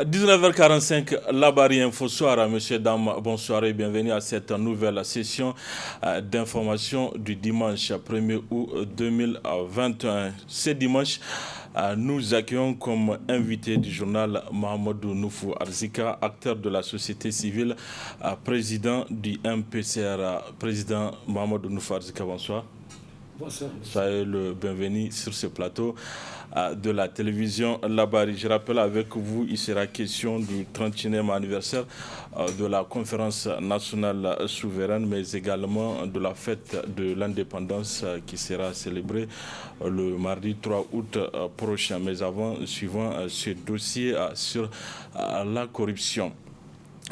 19h45, la barrière Info Soir. Messieurs, dames, bonsoir et bienvenue à cette nouvelle session d'information du dimanche 1er août 2021. Ce dimanche, nous accueillons comme invité du journal Mahamadou Noufou Arzika, acteur de la société civile, président du MPCR. Président Mahamadou Noufou Arzika, bonsoir. Bonsoir. Soyez le bienvenu sur ce plateau de la télévision Labari. Je rappelle avec vous, il sera question du 31e anniversaire de la conférence nationale souveraine, mais également de la fête de l'indépendance qui sera célébrée le mardi 3 août prochain. Mais avant, suivant ce dossier sur la corruption.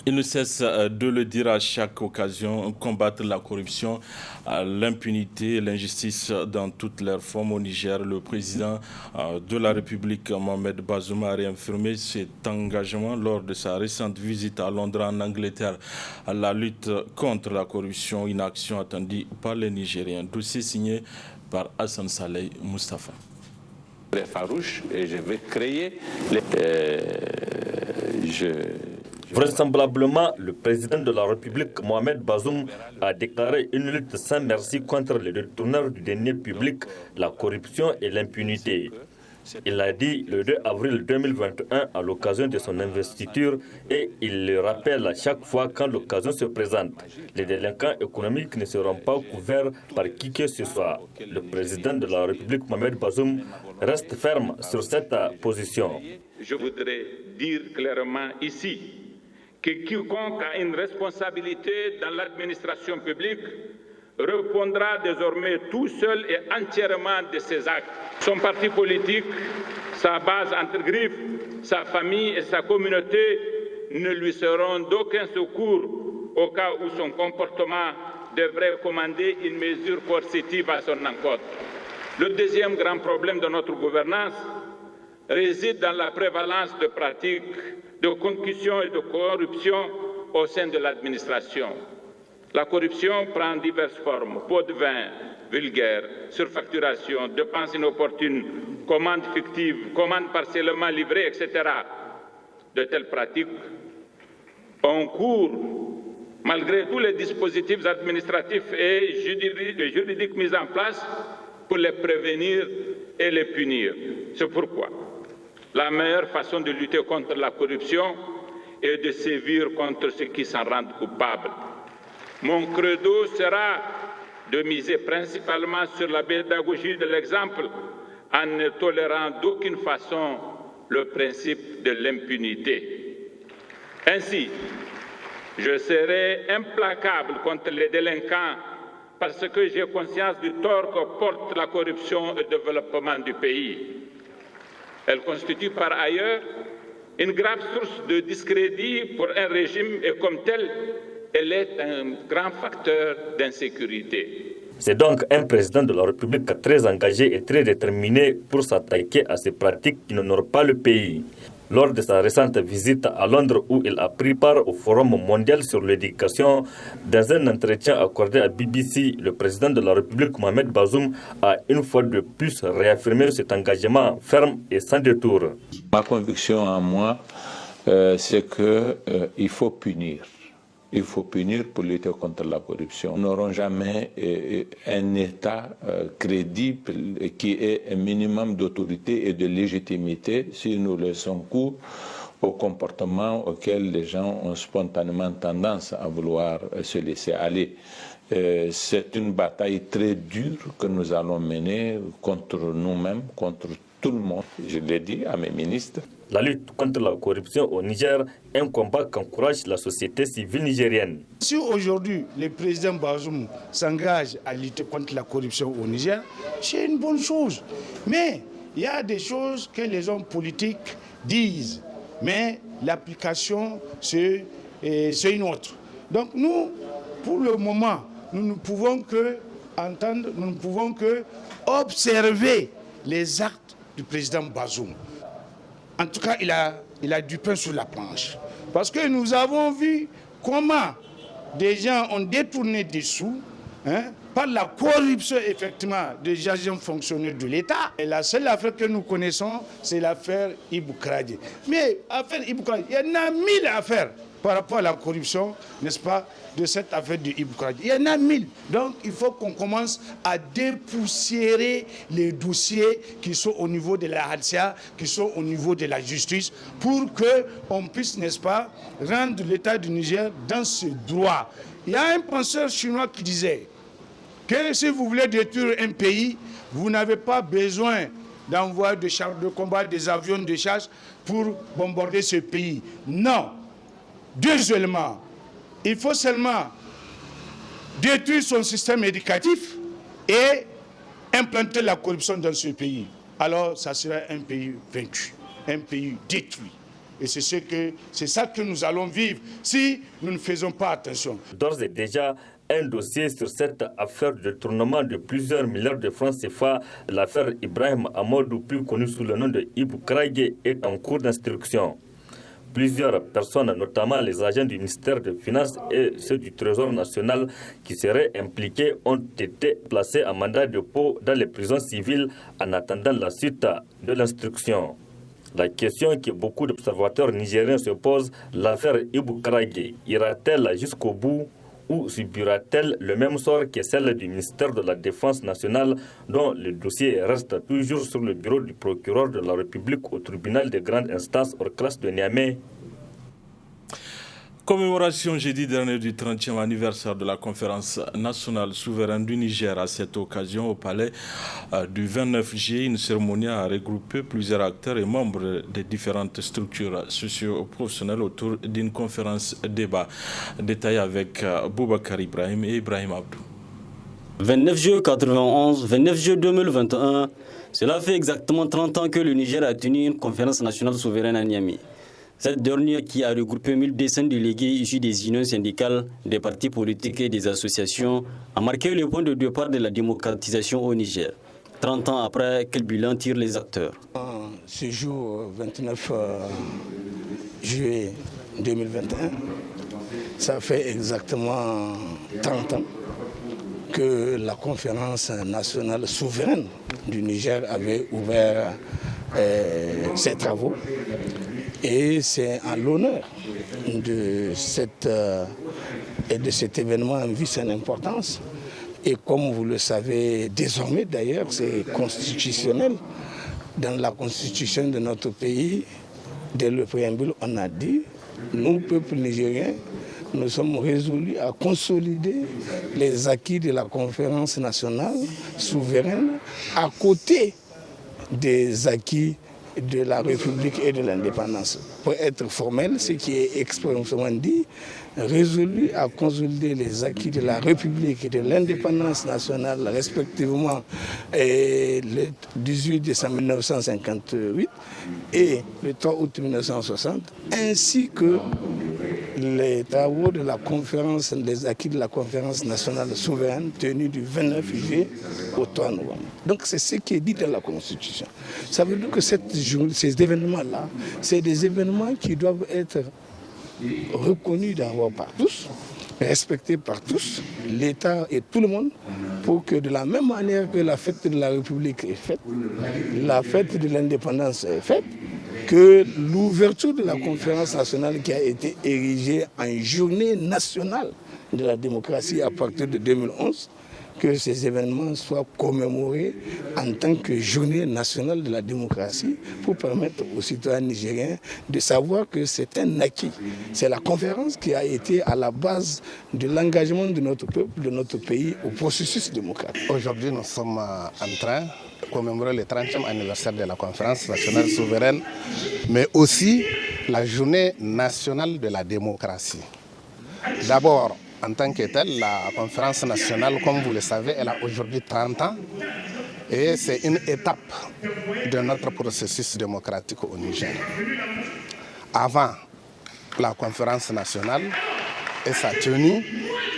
Il ne cesse de le dire à chaque occasion, combattre la corruption, l'impunité, l'injustice dans toutes leurs formes au Niger. Le président de la République, Mohamed Bazoum, a réaffirmé cet engagement lors de sa récente visite à Londres en Angleterre. La lutte contre la corruption, une action attendue par les Nigériens. Dossier signé par Hassan Saleh Mustafa. Très farouche et je vais créer Vraisemblablement, le président de la République, Mohamed Bazoum, a déclaré une lutte sans merci contre les détourneurs du denier public, la corruption et l'impunité. Il l'a dit le 2 avril 2021 à l'occasion de son investiture et il le rappelle à chaque fois quand l'occasion se présente. Les délinquants économiques ne seront pas couverts par qui que ce soit. Le président de la République, Mohamed Bazoum, reste ferme sur cette position. Je voudrais dire clairement ici que quiconque a une responsabilité dans l'administration publique répondra désormais tout seul et entièrement de ses actes. Son parti politique, sa base entre griffes, sa famille et sa communauté ne lui seront d'aucun secours au cas où son comportement devrait commander une mesure coercitive à son encontre. Le deuxième grand problème de notre gouvernance réside dans la prévalence de pratiques de concussion et de corruption au sein de l'administration. La corruption prend diverses formes: pots de vin vulgaires, surfacturation, dépenses inopportunes, commandes fictives, commandes partiellement livrées, etc. De telles pratiques ont cours malgré tous les dispositifs administratifs et juridiques mis en place pour les prévenir et les punir. C'est pourquoi la meilleure façon de lutter contre la corruption est de sévir contre ceux qui s'en rendent coupables. Mon credo sera de miser principalement sur la pédagogie de l'exemple en ne tolérant d'aucune façon le principe de l'impunité. Ainsi, je serai implacable contre les délinquants parce que j'ai conscience du tort que porte la corruption au développement du pays. Elle constitue par ailleurs une grave source de discrédit pour un régime et comme tel, elle est un grand facteur d'insécurité. C'est donc un président de la République très engagé et très déterminé pour s'attaquer à ces pratiques qui n'honorent pas le pays. Lors de sa récente visite à Londres où il a pris part au Forum mondial sur l'éducation, dans un entretien accordé à BBC, le président de la République, Mohamed Bazoum, a une fois de plus réaffirmé cet engagement ferme et sans détour. Ma conviction en moi, c'est qu'il faut punir. Il faut punir pour lutter contre la corruption. Nous n'aurons jamais un État crédible qui ait un minimum d'autorité et de légitimité si nous laissons cours au comportement auquel les gens ont spontanément tendance à vouloir se laisser aller. C'est une bataille très dure que nous allons mener contre nous-mêmes, contre tout le monde. Je l'ai dit à mes ministres. La lutte contre la corruption au Niger est un combat qu'encourage la société civile nigérienne. Si aujourd'hui le président Bazoum s'engage à lutter contre la corruption au Niger, c'est une bonne chose. Mais il y a des choses que les hommes politiques disent, mais l'application c'est une autre. Donc nous, pour le moment, nous ne pouvons que entendre, nous ne pouvons que observer les actes du président Bazoum. En tout cas, il a du pain sur la planche. Parce que nous avons vu comment des gens ont détourné des sous par la corruption, effectivement, des agents fonctionnaires de l'État. Et la seule affaire que nous connaissons, c'est l'affaire Ibou Kradji. Mais affaire Ibou Kradji, il y en a 1000 affaires par rapport à la corruption, n'est-ce pas, de cette affaire de Ibou Kradji. Il y en a 1000. Donc, il faut qu'on commence à dépoussiérer les dossiers qui sont au niveau de la HADSIA, qui sont au niveau de la justice, pour qu'on puisse, n'est-ce pas, rendre l'État du Niger dans ce droit. Il y a un penseur chinois qui disait que si vous voulez détruire un pays, vous n'avez pas besoin d'envoyer des chars de combat, des avions de chasse pour bombarder ce pays. Non. Deuxièmement, il faut seulement détruire son système éducatif et implanter la corruption dans ce pays. Alors, ça sera un pays vaincu, un pays détruit. Et c'est ça que nous allons vivre si nous ne faisons pas attention. D'ores et déjà, un dossier sur cette affaire de détournement de plusieurs milliards de francs CFA, l'affaire Ibrahim Amadou, plus connue sous le nom de Ibou Kradji, est en cours d'instruction. Plusieurs personnes, notamment les agents du ministère des Finances et ceux du Trésor national qui seraient impliqués, ont été placés en mandat de dépôt dans les prisons civiles en attendant la suite de l'instruction. La question que beaucoup d'observateurs nigériens se posent, l'affaire Ibou Kradji ira-t-elle jusqu'au bout ou subira-t-elle le même sort que celle du ministère de la Défense nationale dont le dossier reste toujours sur le bureau du procureur de la République au tribunal de grande instance hors classe de Niamey? Commémoration jeudi dernier du 30e anniversaire de la conférence nationale souveraine du Niger. À cette occasion, au palais du 29 juillet, une cérémonie a regroupé plusieurs acteurs et membres des différentes structures socio-professionnelles autour d'une conférence débat. Détaillé avec Boubacar Ibrahim et Ibrahim Abdou. 29 juillet 91, 29 juillet 2021, cela fait exactement 30 ans que le Niger a tenu une conférence nationale souveraine à Niamey. Cette dernière, qui a regroupé 1200 délégués issus des unions syndicales, des partis politiques et des associations, a marqué le point de départ de la démocratisation au Niger. 30 ans après, quel bilan tirent les acteurs? Ce jour 29 juillet 2021, ça fait exactement 30 ans que la conférence nationale souveraine du Niger avait ouvert ses travaux. Et c'est en l'honneur de cet événement en vue son importance. Et comme vous le savez désormais d'ailleurs, c'est constitutionnel. Dans la constitution de notre pays, dès le préambule, on a dit, nous, peuple nigérien, nous sommes résolus à consolider les acquis de la conférence nationale souveraine à côté des acquis de la République et de l'indépendance. Pour être formel, ce qui est expressément dit, résolu à consolider les acquis de la République et de l'indépendance nationale, respectivement le 18 décembre 1958 et le 3 août 1960, ainsi que les travaux de la conférence, les acquis de la conférence nationale souveraine tenue du 29 juillet au 3 novembre. Donc c'est ce qui est dit dans la Constitution. Ça veut dire que ces événements-là, c'est des événements qui doivent être reconnus d'abord par tous, respectés par tous, l'État et tout le monde, pour que de la même manière que la fête de la République est faite, la fête de l'indépendance est faite, que l'ouverture de la conférence nationale qui a été érigée en journée nationale de la démocratie à partir de 2011, que ces événements soient commémorés en tant que journée nationale de la démocratie pour permettre aux citoyens nigériens de savoir que c'est un acquis. C'est la conférence qui a été à la base de l'engagement de notre peuple, de notre pays au processus démocratique. Aujourd'hui, nous sommes en train de commémorer le 30e anniversaire de la conférence nationale souveraine, mais aussi la journée nationale de la démocratie. D'abord, en tant que telle, la conférence nationale, comme vous le savez, elle a aujourd'hui 30 ans et c'est une étape de notre processus démocratique au Niger. Avant la conférence nationale et sa tenue,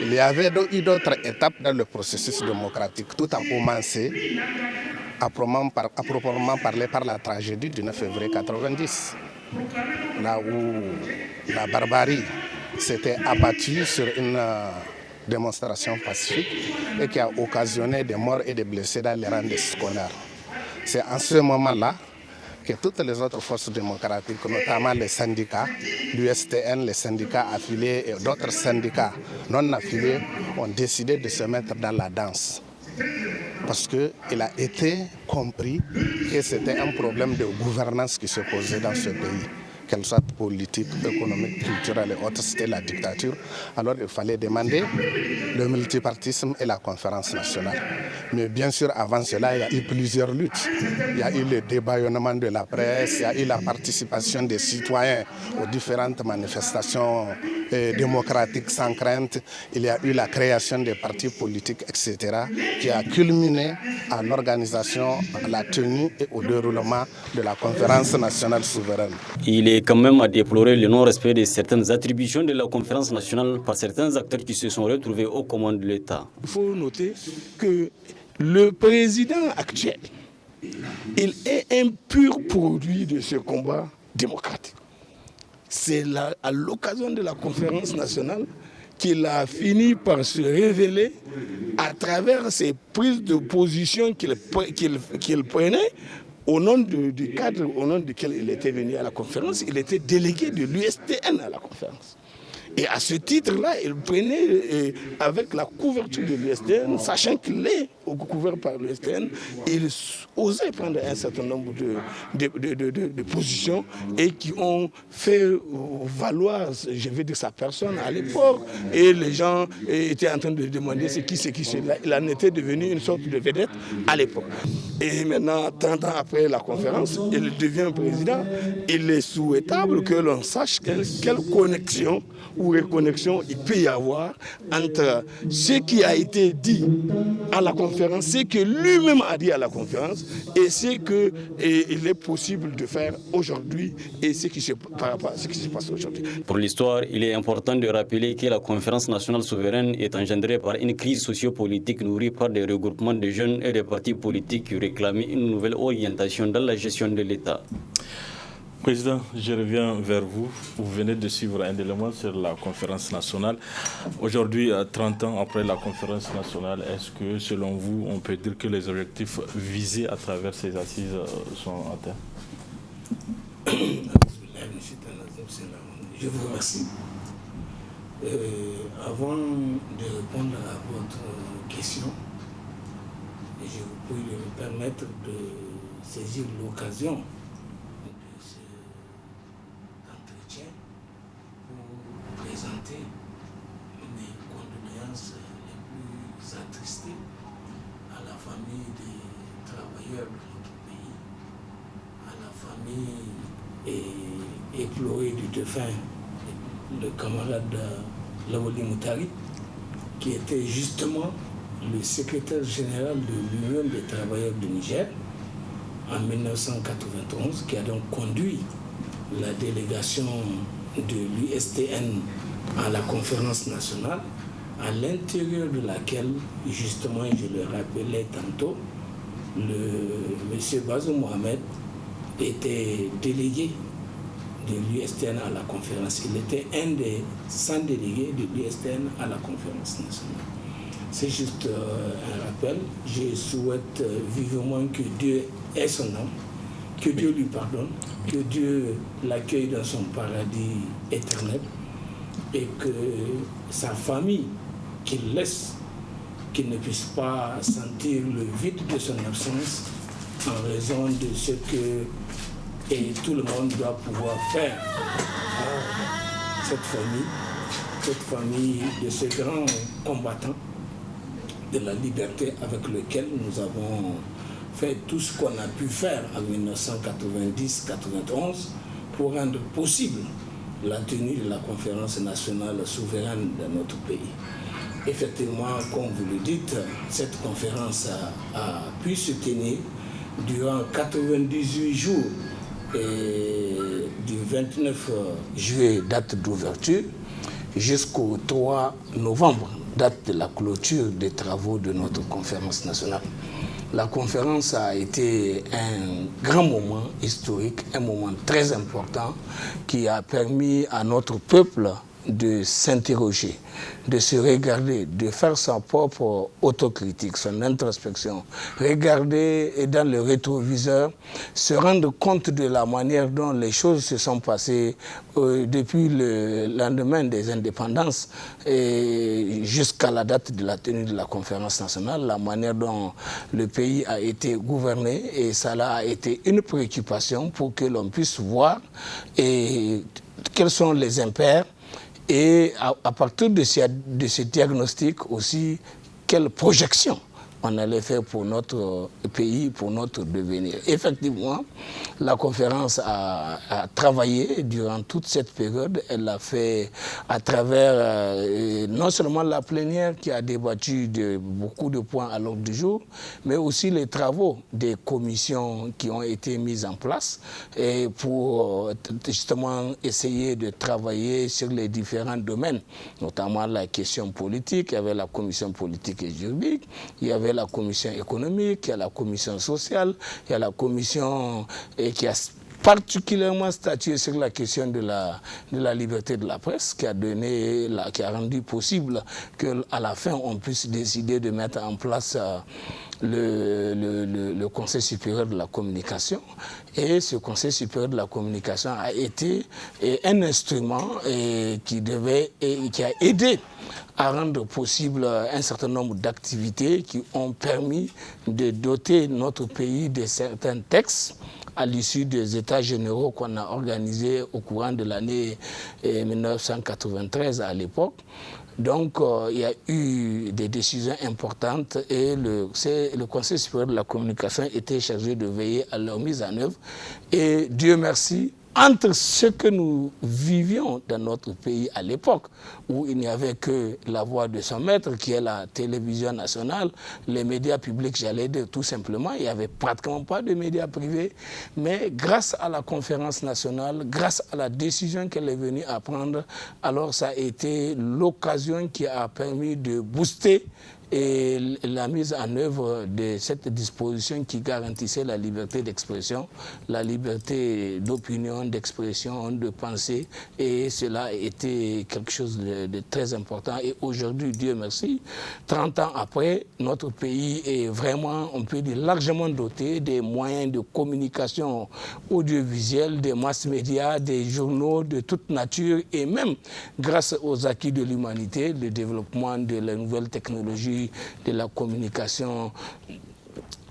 il y avait eu d'autres étapes dans le processus démocratique, tout a commencé à proprement parler par la tragédie du 9 février 1990, là où la barbarie s'était abattue sur une démonstration pacifique et qui a occasionné des morts et des blessés dans les rangs des scolaires. C'est en ce moment-là que toutes les autres forces démocratiques, notamment les syndicats, l'USTN, les syndicats affiliés et d'autres syndicats non affiliés, ont décidé de se mettre dans la danse. Parce qu'il a été compris que c'était un problème de gouvernance qui se posait dans ce pays, qu'elle soit politique, économique, culturelle et autres, c'était la dictature. Alors il fallait demander le multipartisme et la conférence nationale. Mais bien sûr, avant cela, il y a eu plusieurs luttes. Il y a eu le débaillonnement de la presse, il y a eu la participation des citoyens aux différentes manifestations démocratiques sans crainte. Il y a eu la création des partis politiques, etc., qui a culminé à l'organisation, à la tenue et au déroulement de la conférence nationale souveraine. Il est quand même à déplorer le non-respect de certaines attributions de la conférence nationale par certains acteurs qui se sont retrouvés aux commandes de l'État. Il faut noter que le président actuel, il est un pur produit de ce combat démocratique. C'est à l'occasion de la conférence nationale qu'il a fini par se révéler à travers ses prises de position qu'il prenait au nom du cadre au nom duquel il était venu à la conférence. Il était délégué de l'USTN à la conférence. Et à ce titre-là, il prenait, avec la couverture de l'USTN, sachant qu'il est couvert par l'USTN, il osait prendre un certain nombre de positions et qui ont fait valoir, je vais dire, sa personne à l'époque. Et les gens étaient en train de demander c'est qui cela. Il en était devenu une sorte de vedette à l'époque. Et maintenant, 30 ans après la conférence, il devient président. Il est souhaitable que l'on sache quelle connexion ou reconnexion il peut y avoir entre ce qui a été dit à la conférence, ce que lui-même a dit à la conférence et ce qu'il est possible de faire aujourd'hui et par rapport à ce qui se passe aujourd'hui. Pour l'histoire, il est important de rappeler que la conférence nationale souveraine est engendrée par une crise sociopolitique nourrie par des regroupements de jeunes et des partis politiques qui réclamaient une nouvelle orientation dans la gestion de l'État. Président, je reviens vers vous. Vous venez de suivre un élément sur la conférence nationale. Aujourd'hui, 30 ans après la conférence nationale, est-ce que, selon vous, on peut dire que les objectifs visés à travers ces assises sont atteints? Je vous remercie. Avant de répondre à votre question, je vous prie de me permettre de saisir l'occasion présenter mes condoléances les plus attristées à la famille des travailleurs de notre pays, à la famille éplorée du défunt, le camarade Lawali Moutari, qui était justement le secrétaire général de l'Union des travailleurs du Niger en 1991, qui a donc conduit la délégation de l'USTN à la conférence nationale, à l'intérieur de laquelle, justement, je le rappelais tantôt, M. Bazoum Mohamed était délégué de l'USTN à la conférence. Il était un des 100 délégués de l'USTN à la conférence nationale. C'est juste un rappel. Je souhaite vivement que Dieu ait son âme, que Dieu lui pardonne, que Dieu l'accueille dans son paradis éternel et que sa famille qu'il laisse, qu'il ne puisse pas sentir le vide de son absence en raison de ce que tout le monde doit pouvoir faire à cette famille de ce grand combattant de la liberté avec lequel nous avons fait tout ce qu'on a pu faire en 1990-91 pour rendre possible la tenue de la conférence nationale souveraine de notre pays. Effectivement, comme vous le dites, cette conférence a pu se tenir durant 98 jours et du 29 juillet, date d'ouverture, jusqu'au 3 novembre, date de la clôture des travaux de notre conférence nationale. La conférence a été un grand moment historique, un moment très important qui a permis à notre peuple de s'interroger, de se regarder, de faire sa propre autocritique, son introspection, regarder dans le rétroviseur, se rendre compte de la manière dont les choses se sont passées depuis le lendemain des indépendances et jusqu'à la date de la tenue de la conférence nationale, la manière dont le pays a été gouverné, et cela a été une préoccupation pour que l'on puisse voir quels sont les impairs et à partir de ce diagnostic aussi, quelle projection on allait faire pour notre pays, pour notre devenir. Effectivement, la conférence a travaillé durant toute cette période. Elle l'a fait à travers non seulement la plénière qui a débattu de beaucoup de points à l'ordre du jour, mais aussi les travaux des commissions qui ont été mises en place et pour justement essayer de travailler sur les différents domaines, notamment la question politique. Il y avait la commission politique et juridique, il y avait la commission économique, il y a la commission sociale, il y a la commission qui a particulièrement statué sur la question de la liberté de la presse, qui a rendu possible qu'à la fin on puisse décider de mettre en place le Conseil supérieur de la communication. Et ce Conseil supérieur de la communication a été un instrument qui a aidé à rendre possible un certain nombre d'activités qui ont permis de doter notre pays de certains textes à l'issue des États généraux qu'on a organisés au courant de l'année 1993 à l'époque. Donc, il y a eu des décisions importantes et le Conseil supérieur de la communication était chargé de veiller à leur mise en œuvre. Et Dieu merci, entre ce que nous vivions dans notre pays à l'époque, où il n'y avait que la voix de son maître, qui est la télévision nationale, les médias publics, j'allais dire tout simplement, il n'y avait pratiquement pas de médias privés, mais grâce à la conférence nationale, grâce à la décision qu'elle est venue à prendre, alors ça a été l'occasion qui a permis de booster et la mise en œuvre de cette disposition qui garantissait la liberté d'expression, la liberté d'opinion, d'expression, de pensée, et cela a été quelque chose de très important. Et aujourd'hui, Dieu merci, 30 ans après, notre pays est vraiment, on peut dire, largement doté des moyens de communication audiovisuelle, des mass médias, des journaux de toute nature, et même grâce aux acquis de l'humanité, le développement de la nouvelle technologie, de la communication,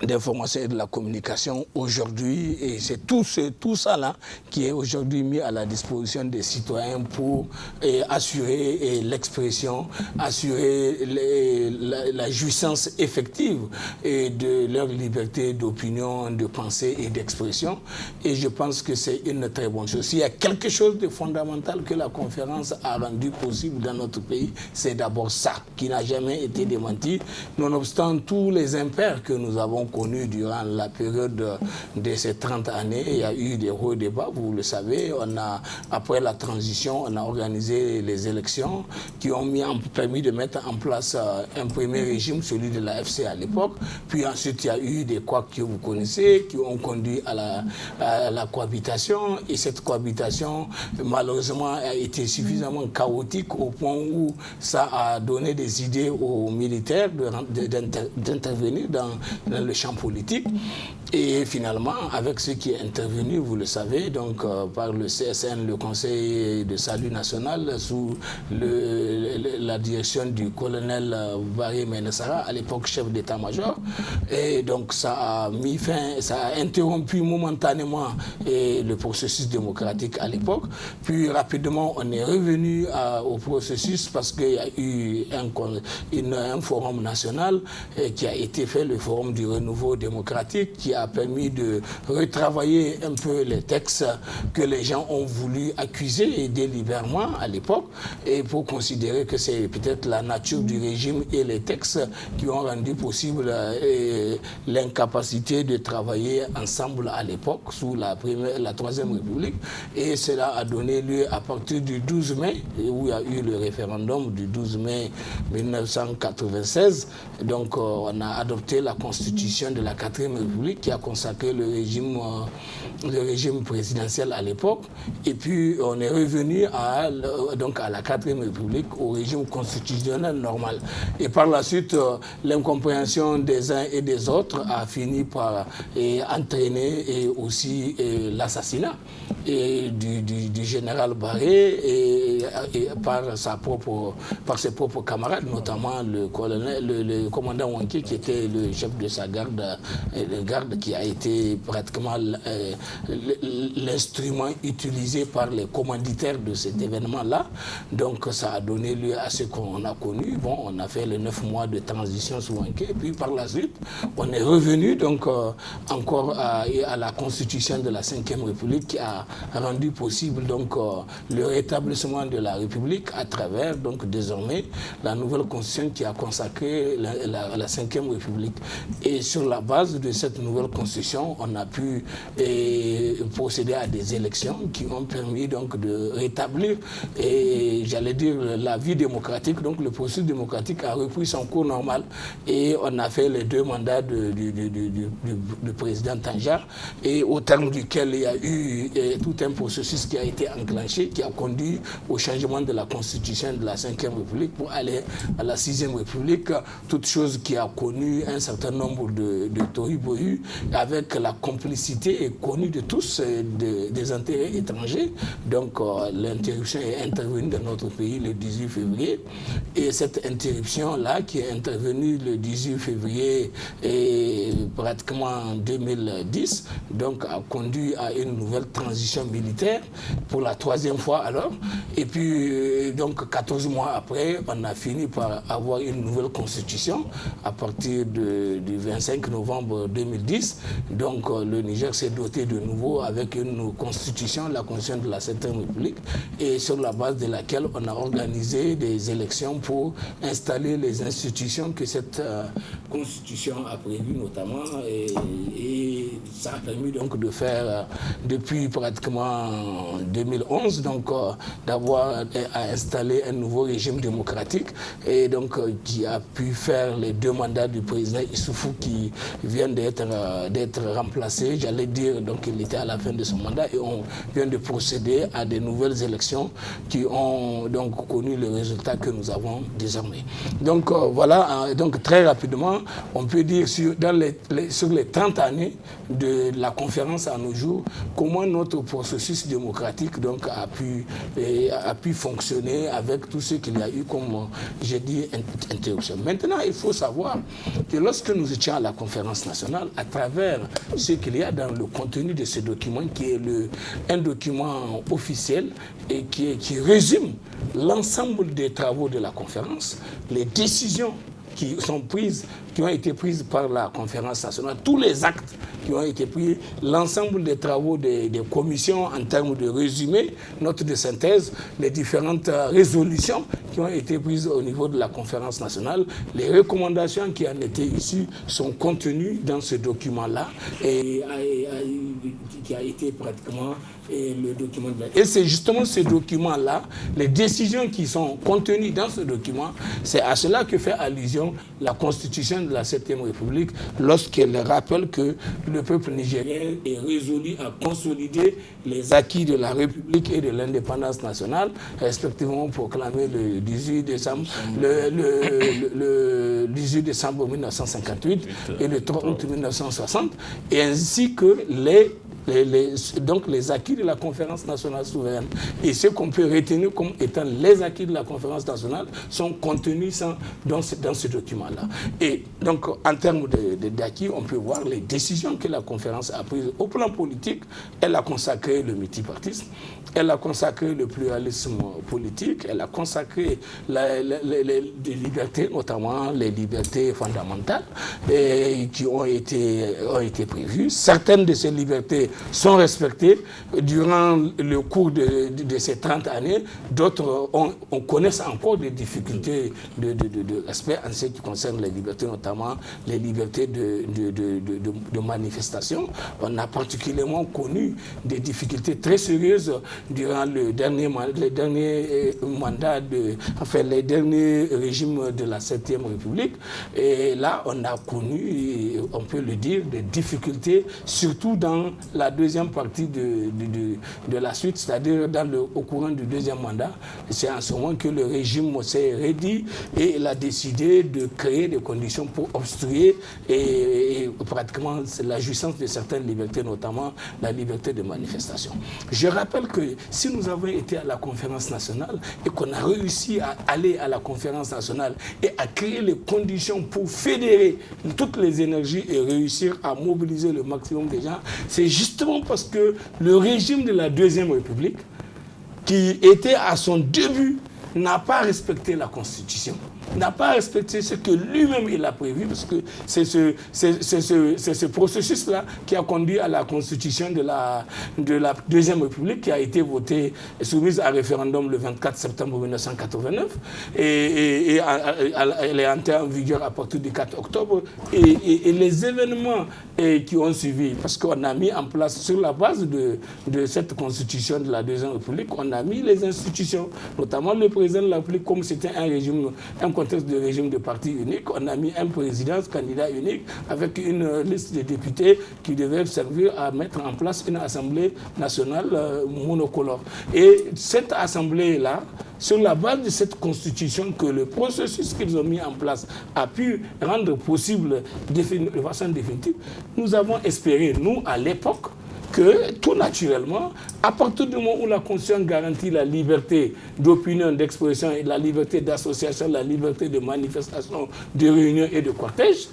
d'information et de la communication aujourd'hui, et c'est tout ça là qui est aujourd'hui mis à la disposition des citoyens pour assurer l'expression, assurer la jouissance effective de leur liberté d'opinion, de pensée et d'expression. Et je pense que c'est une très bonne chose. S'il y a quelque chose de fondamental que la conférence a rendu possible dans notre pays, c'est d'abord ça, qui n'a jamais été démenti, nonobstant tous les impairs que nous avons connus durant la période de ces 30 années. Il y a eu des hauts débats, vous le savez. Après la transition, on a organisé les élections qui ont permis de mettre en place un premier régime, celui de la FC à l'époque. Puis ensuite, il y a eu des couacs que vous connaissez, qui ont conduit à la cohabitation. Et cette cohabitation, malheureusement, a été suffisamment chaotique au point où ça a donné des idées aux militaires d'intervenir dans le champ politique. Et finalement, avec ce qui est intervenu, vous le savez, donc par le CSN, le Conseil de salut national, sous la direction du colonel Barry Menesara, à l'époque chef d'état-major. Et donc ça a mis fin, ça a interrompu momentanément le processus démocratique à l'époque. Puis rapidement, on est revenu au processus parce qu'il y a eu un forum national qui a été fait, le forum du renouveau démocratique, qui a permis de retravailler un peu les textes que les gens ont voulu accuser délibérément à l'époque, et pour considérer que c'est peut-être la nature du régime et les textes qui ont rendu possible l'incapacité de travailler ensemble à l'époque sous la Troisième République. Et cela a donné lieu à partir du 12 mai, où il y a eu le référendum du 12 mai 1996. Donc on a adopté la Constitution constitution de la 4e République qui a consacré le régime présidentiel à l'époque. Et puis on est revenu donc à la 4e République, au régime constitutionnel normal. Et par la suite, l'incompréhension des uns et des autres a fini par entraîner aussi l'assassinat du général Barré et par ses propres camarades, notamment le commandant Wanké qui était le chef de sa garde qui a été pratiquement l'instrument utilisé par les commanditaires de cet événement-là. Donc ça a donné lieu à ce qu'on a connu. Bon, on a fait les 9 mois de transition sous Wanké, et puis par la suite, on est revenu donc encore à la constitution de la 5e République qui a rendu possible donc le rétablissement de la République à travers donc désormais la nouvelle constitution qui a consacré la 5e République. Et sur la base de cette nouvelle constitution, on a pu procéder à des élections qui ont permis donc de rétablir, j'allais dire, la vie démocratique. Donc le processus démocratique a repris son cours normal et on a fait les 2 mandats du président Tanjar, et au terme duquel il y a eu tout un processus qui a été enclenché, qui a conduit au changement de la constitution de la 5e République pour aller à la 6e République, toute chose qui a connu un certain nombre de tohu-bohu avec la complicité connue de tous des intérêts étrangers. Donc l'interruption est intervenue dans notre pays le 18 février, et cette interruption-là qui est intervenue le 18 février pratiquement en 2010, donc a conduit à une nouvelle transition militaire pour la 3e fois alors. Et puis donc 14 mois après, on a fini par avoir une nouvelle constitution à partir du 25 novembre 2010. Donc le Niger s'est doté de nouveau avec une constitution, la constitution de la 7e République, et sur la base de laquelle on a organisé des élections pour installer les institutions que cette constitution a prévues notamment, et ça a permis donc de faire depuis pratiquement 2011 donc d'avoir installé un nouveau régime démocratique, et donc qui a pu faire les 2 mandats du président Issoufou qui viennent d'être remplacés, j'allais dire, donc il était à la fin de son mandat, et on vient de procéder à des nouvelles élections qui ont donc connu le résultat que nous avons désormais. Donc voilà, donc très rapidement, on peut dire sur les 30 années de la conférence à nos jours, comment notre processus démocratique donc a pu fonctionner avec tout ce qu'il y a eu comme, j'ai dit, interruption. Maintenant, il faut savoir que lorsque nous étions à la conférence nationale, à travers ce qu'il y a dans le contenu de ce document, qui est un document officiel et qui résume l'ensemble des travaux de la conférence, les décisions qui ont été prises par la conférence nationale, tous les actes qui ont été pris, l'ensemble des travaux des commissions en termes de résumé, notes de synthèse, les différentes résolutions qui ont été prises au niveau de la conférence nationale, les recommandations qui en étaient issues sont contenues dans ce document-là et qui a été pratiquement le document. Et c'est justement ce document-là, les décisions qui sont contenues dans ce document, c'est à cela que fait allusion la Constitution de la 7e République lorsqu'elle rappelle que le peuple nigérien est résolu à consolider les acquis de la République et de l'indépendance nationale, respectivement proclamés le 18 décembre, le 18 décembre 1958 et le 3 août 1960, et ainsi que donc les acquis de la conférence nationale souveraine. Et ce qu'on peut retenir comme étant les acquis de la conférence nationale sont contenus dans ce document-là. Et donc, en termes d'acquis, on peut voir les décisions que la conférence a prises au plan politique. Elle a consacré le multipartisme, elle a consacré le pluralisme politique, elle a consacré les libertés, notamment les libertés fondamentales qui ont été prévues. Certaines de ces libertés sont respectées durant le cours de ces 30 années. D'autres, on connaît encore des difficultés de respect en ce qui concerne les libertés, notamment les libertés de manifestation. On a particulièrement connu des difficultés très sérieuses durant les derniers régimes de la 7e République. Et là, on a connu, on peut le dire, des difficultés, surtout dans la deuxième partie de la suite, c'est-à-dire au courant du deuxième mandat. C'est en ce moment que le régime s'est rédit et il a décidé de créer des conditions pour obstruer et pratiquement la jouissance de certaines libertés, notamment la liberté de manifestation. Je rappelle que si nous avons été à la conférence nationale et qu'on a réussi à aller à la conférence nationale et à créer les conditions pour fédérer toutes les énergies et réussir à mobiliser le maximum de gens, c'est justement parce que le régime de la Deuxième République, qui était à son début, n'a pas respecté la Constitution, n'a pas respecté ce que lui-même il a prévu, parce que c'est ce processus-là qui a conduit à la Constitution de la Deuxième République, qui a été votée et soumise à référendum le 24 septembre 1989, et elle est entrée en vigueur à partir du 4 octobre, et les événements qui ont suivi, parce qu'on a mis en place, sur la base de cette Constitution de la Deuxième République, on a mis les institutions, notamment le président de la République, comme c'était un contexte de régime de parti unique, on a mis un président candidat unique avec une liste de députés qui devait servir à mettre en place une assemblée nationale monocolore. Et cette assemblée-là, sur la base de cette constitution, que le processus qu'ils ont mis en place a pu rendre possible de façon définitive, nous avons espéré, nous, à l'époque, que tout naturellement, à partir du moment où la Constitution garantit la liberté d'opinion, d'expression, et la liberté d'association, la liberté de manifestation, de réunion et de cortège,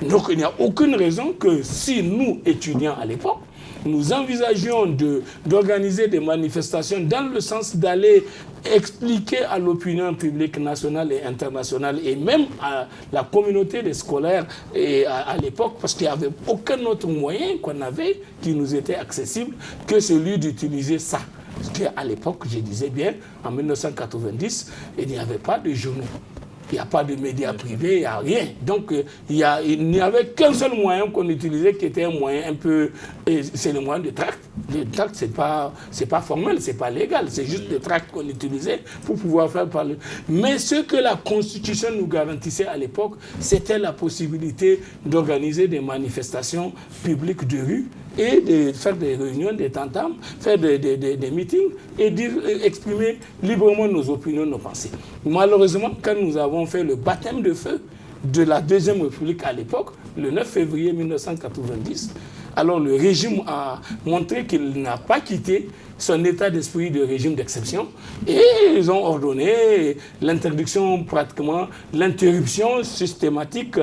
donc il n'y a aucune raison que si nous, étudiants à l'époque, nous envisagions d'organiser des manifestations dans le sens d'aller expliquer à l'opinion publique nationale et internationale et même à la communauté des scolaires et à l'époque, parce qu'il n'y avait aucun autre moyen qu'on avait qui nous était accessible que celui d'utiliser ça. Parce qu'à l'époque, je disais bien, en 1990, il n'y avait pas de journaux. Il n'y a pas de médias privés, il n'y a rien. Donc, il n'y avait qu'un seul moyen qu'on utilisait qui était un moyen un peu... C'est le moyen de tract. Le tract, ce n'est pas formel, ce n'est pas légal. C'est juste le tract qu'on utilisait pour pouvoir faire parler. Mais ce que la Constitution nous garantissait à l'époque, c'était la possibilité d'organiser des manifestations publiques de rue et de faire des réunions, des tentames, faire des meetings et exprimer librement nos opinions, nos pensées. Malheureusement, quand nous avons fait le baptême de feu de la Deuxième République à l'époque, le 9 février 1990, alors le régime a montré qu'il n'a pas quitté son état d'esprit de régime d'exception et ils ont ordonné l'interdiction, pratiquement l'interruption systématique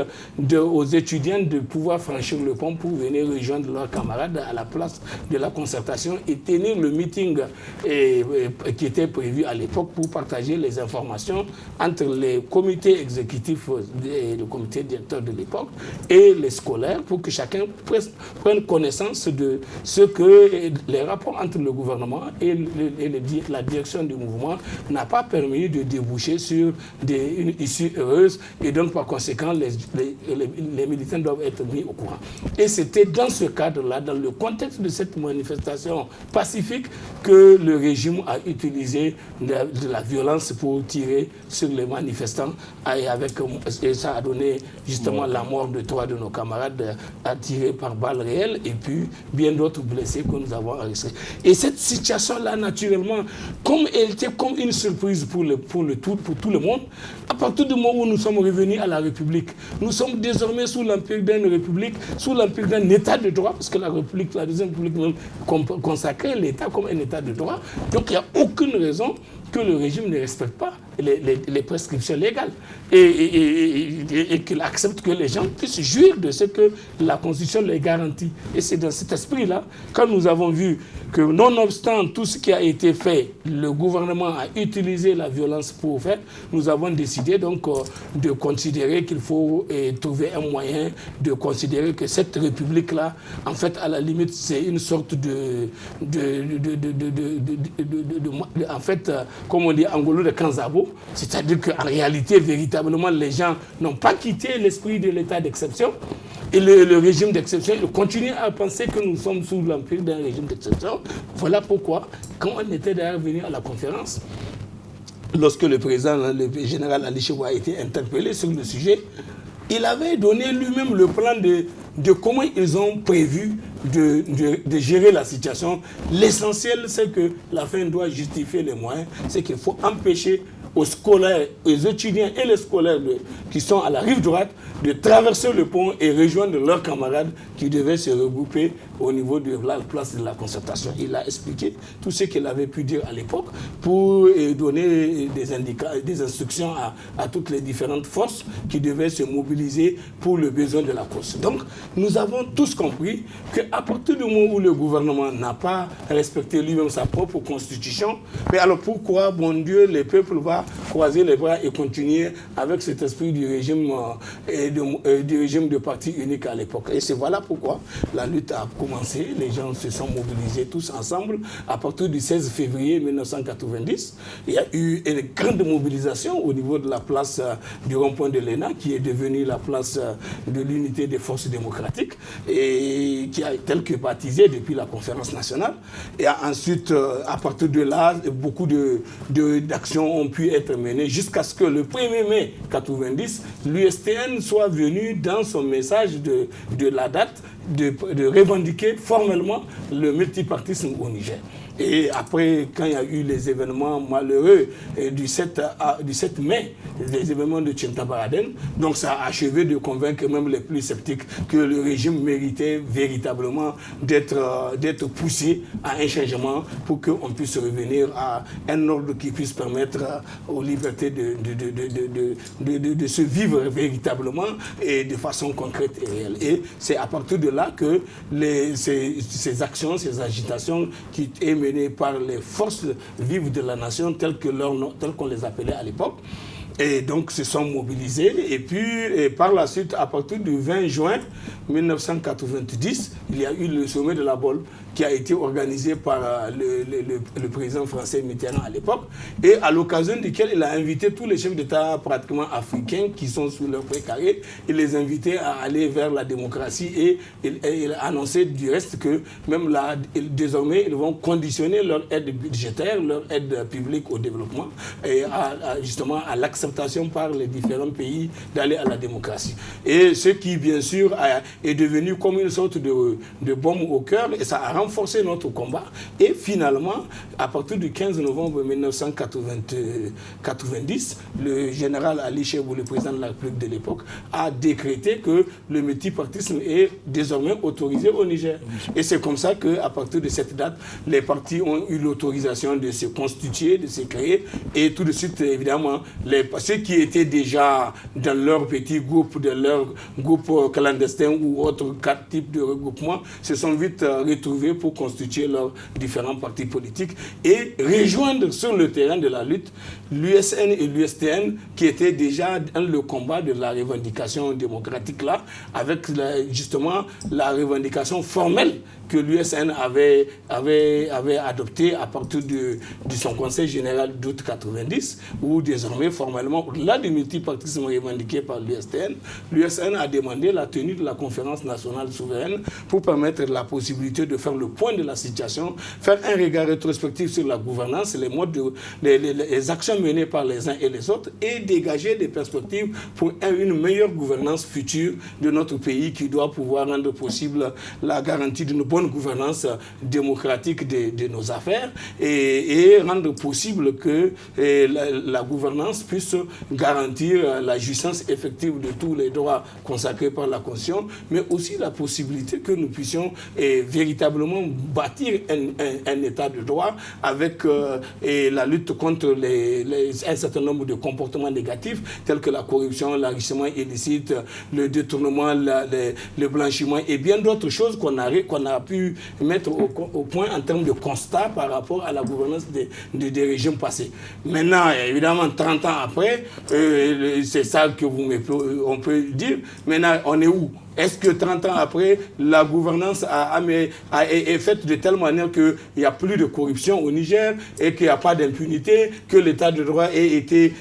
aux étudiants de pouvoir franchir le pont pour venir rejoindre leurs camarades à la place de la concertation et tenir le meeting qui était prévu à l'époque pour partager les informations entre les comités exécutifs et le comité directeur de l'époque et les scolaires pour que chacun prenne connaissance de ce que les rapports entre le gouvernement et la direction du mouvement n'a pas permis de déboucher sur une issue heureuse et donc par conséquent les militants doivent être mis au courant. Et c'était dans ce cadre-là, dans le contexte de cette manifestation pacifique, que le régime a utilisé de la violence pour tirer sur les manifestants et ça a donné justement la mort de 3 de nos camarades tirés par balles réelles et puis bien d'autres blessés que nous avons arrêtés. Et cette situation-là, naturellement, comme elle était comme une surprise pour tout le monde, à partir du moment où nous sommes revenus à la République, nous sommes désormais sous l'empire d'une République, sous l'empire d'un État de droit, parce que la République, la Deuxième République consacrait l'État comme un État de droit. Donc il n'y a aucune raison que le régime ne respecte pas les prescriptions légales et qu'il accepte que les gens puissent jouir de ce que la Constitution les garantit. Et c'est dans cet esprit-là, quand nous avons vu que nonobstant tout ce qui a été fait, le gouvernement a utilisé la violence pour faire, nous avons décidé donc de considérer qu'il faut trouver un moyen de considérer que cette République-là, en fait, à la limite, c'est une sorte en fait, comme on dit, Angolo de Kanzabo, c'est-à-dire qu'en réalité, véritablement, les gens n'ont pas quitté l'esprit de l'état d'exception. Et le régime d'exception, il continue à penser que nous sommes sous l'empire d'un régime d'exception. Voilà pourquoi, quand on était d'ailleurs venu à la conférence, lorsque le président, le général Ali Chebou a été interpellé sur le sujet, il avait donné lui-même le plan de comment ils ont prévu de gérer la situation. L'essentiel, c'est que la fin doit justifier les moyens. C'est qu'il faut empêcher aux scolaires, aux étudiants et les scolaires qui sont à la rive droite de traverser le pont et rejoindre leurs camarades qui devaient se regrouper au niveau de la place de la concertation. Il a expliqué tout ce qu'il avait pu dire à l'époque pour donner des instructions à toutes les différentes forces qui devaient se mobiliser pour le besoin de la cause. Donc, nous avons tous compris qu'à partir du moment où le gouvernement n'a pas respecté lui-même sa propre constitution, mais alors pourquoi, bon Dieu, le peuple va croiser les bras et continuer avec cet esprit du régime de parti unique à l'époque. Et c'est voilà pourquoi la lutte a commencé, les gens se sont mobilisés tous ensemble. À partir du 16 février 1990, il y a eu une grande mobilisation au niveau de la place du rond-point de l'ENA, qui est devenue la place de l'unité des forces démocratiques, et qui a tel que baptisé depuis la conférence nationale. Et ensuite, à partir de là, beaucoup d'actions ont pu être menées jusqu'à ce que le 1er mai 1990, l'USTN soit venu dans son message de la date de revendiquer formellement le multipartisme au Niger. Et après, quand il y a eu les événements malheureux du 7 mai, les événements de Tchintabaraden, donc ça a achevé de convaincre même les plus sceptiques que le régime méritait véritablement d'être poussé à un changement pour qu'on puisse revenir à un ordre qui puisse permettre aux libertés de se vivre véritablement et de façon concrète et réelle. Et c'est à partir de là que ces actions, ces agitations qui émettent par les forces vives de la nation telles qu'on les appelait à l'époque, et donc se sont mobilisés. Et puis par la suite, à partir du 20 juin 1990, il y a eu le sommet de la Bolle qui a été organisé par le président français Mitterrand à l'époque, et à l'occasion duquel il a invité tous les chefs d'État pratiquement africains qui sont sous leur précaré, il les invitait à aller vers la démocratie, et il a annoncé du reste que même là, désormais, ils vont conditionner leur aide budgétaire, leur aide publique au développement, et justement à l'acceptation par les différents pays d'aller à la démocratie. Et ce qui, bien sûr, est devenu comme une sorte de bombe au cœur, et ça a renforcé notre combat. Et finalement, à partir du 15 novembre 1990, le général Ali Chebou, le président de la République de l'époque, a décrété que le multipartisme est désormais autorisé au Niger. Et c'est comme ça qu'à partir de cette date, les partis ont eu l'autorisation de se constituer, de se créer, et tout de suite, évidemment, ceux qui étaient déjà dans leur petit groupe, de leur groupe clandestin ou autres types de regroupements, se sont vite retrouvés pour constituer leurs différents partis politiques et rejoindre sur le terrain de la lutte l'USN et l'USTN qui étaient déjà dans le combat de la revendication démocratique là, avec justement la revendication formelle que l'USN avait adoptée à partir de son conseil général d'août 90, où désormais formellement, au-delà du multipartisme revendiqué par l'USN a demandé la tenue de la conférence nationale souveraine pour permettre la possibilité de faire le point de la situation, faire un regard rétrospectif sur la gouvernance, les modes les actions menées par les uns et les autres, et dégager des perspectives pour une meilleure gouvernance future de notre pays qui doit pouvoir rendre possible la garantie d'une bonne bonne gouvernance démocratique de nos affaires et rendre possible que la gouvernance puisse garantir la jouissance effective de tous les droits consacrés par la Constitution, mais aussi la possibilité que nous puissions véritablement bâtir un état de droit avec la lutte contre un certain nombre de comportements négatifs tels que la corruption, l'enrichissement illicite, le détournement, le blanchiment et bien d'autres choses qu'on a pu mettre au point en termes de constat par rapport à la gouvernance des régimes passés. Maintenant, évidemment, 30 ans après, c'est ça que on peut dire. Maintenant, on est où? Est-ce que 30 ans après, la gouvernance est faite de telle manière qu'il n'y a plus de corruption au Niger et qu'il n'y a pas d'impunité, que l'état de droit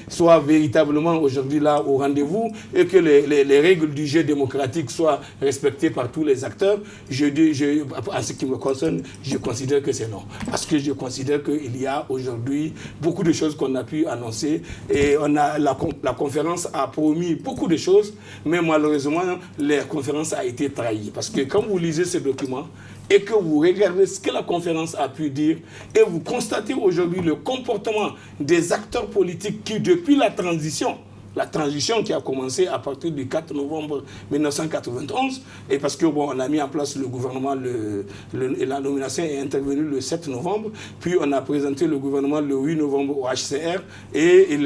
soit véritablement aujourd'hui là au rendez-vous et que les règles du jeu démocratique soient respectées par tous les acteurs? En ce qui me concerne, je considère que c'est non. Parce que je considère qu'il y a aujourd'hui beaucoup de choses qu'on a pu annoncer et la conférence a promis beaucoup de choses, mais malheureusement, les conférence a été trahie. Parce que quand vous lisez ce document et que vous regardez ce que la conférence a pu dire et vous constatez aujourd'hui le comportement des acteurs politiques qui, depuis la transition qui a commencé à partir du 4 novembre 1991, et parce que on a mis en place le gouvernement, la nomination est intervenue le 7 novembre, puis on a présenté le gouvernement le 8 novembre au HCR, et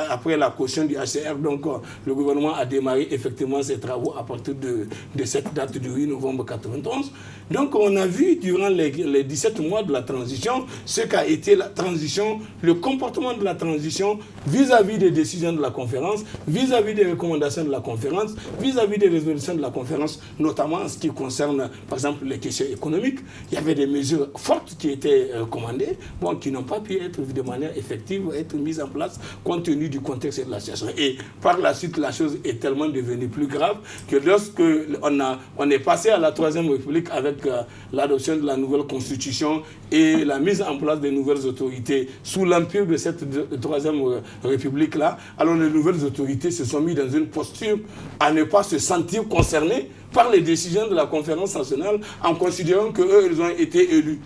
après la caution du HCR, donc le gouvernement a démarré effectivement ses travaux à partir de cette date du 8 novembre 1991. Donc on a vu durant les 17 mois de la transition ce qu'a été la transition, le comportement de la transition vis-à-vis des décisions de la conférence, vis-à-vis des recommandations de la conférence, vis-à-vis des résolutions de la conférence, notamment en ce qui concerne, par exemple, les questions économiques. Il y avait des mesures fortes qui étaient commandées, qui n'ont pas pu être de manière effective, être mises en place compte tenu du contexte et de la situation. Et par la suite, la chose est tellement devenue plus grave que lorsque on est passé à la Troisième République avec l'adoption de la nouvelle Constitution et la mise en place des nouvelles autorités sous l'empire de cette Troisième République-là, alors les nouvelles autorités se sont mis dans une posture à ne pas se sentir concernés par les décisions de la conférence nationale en considérant qu'eux, ils ont été élus.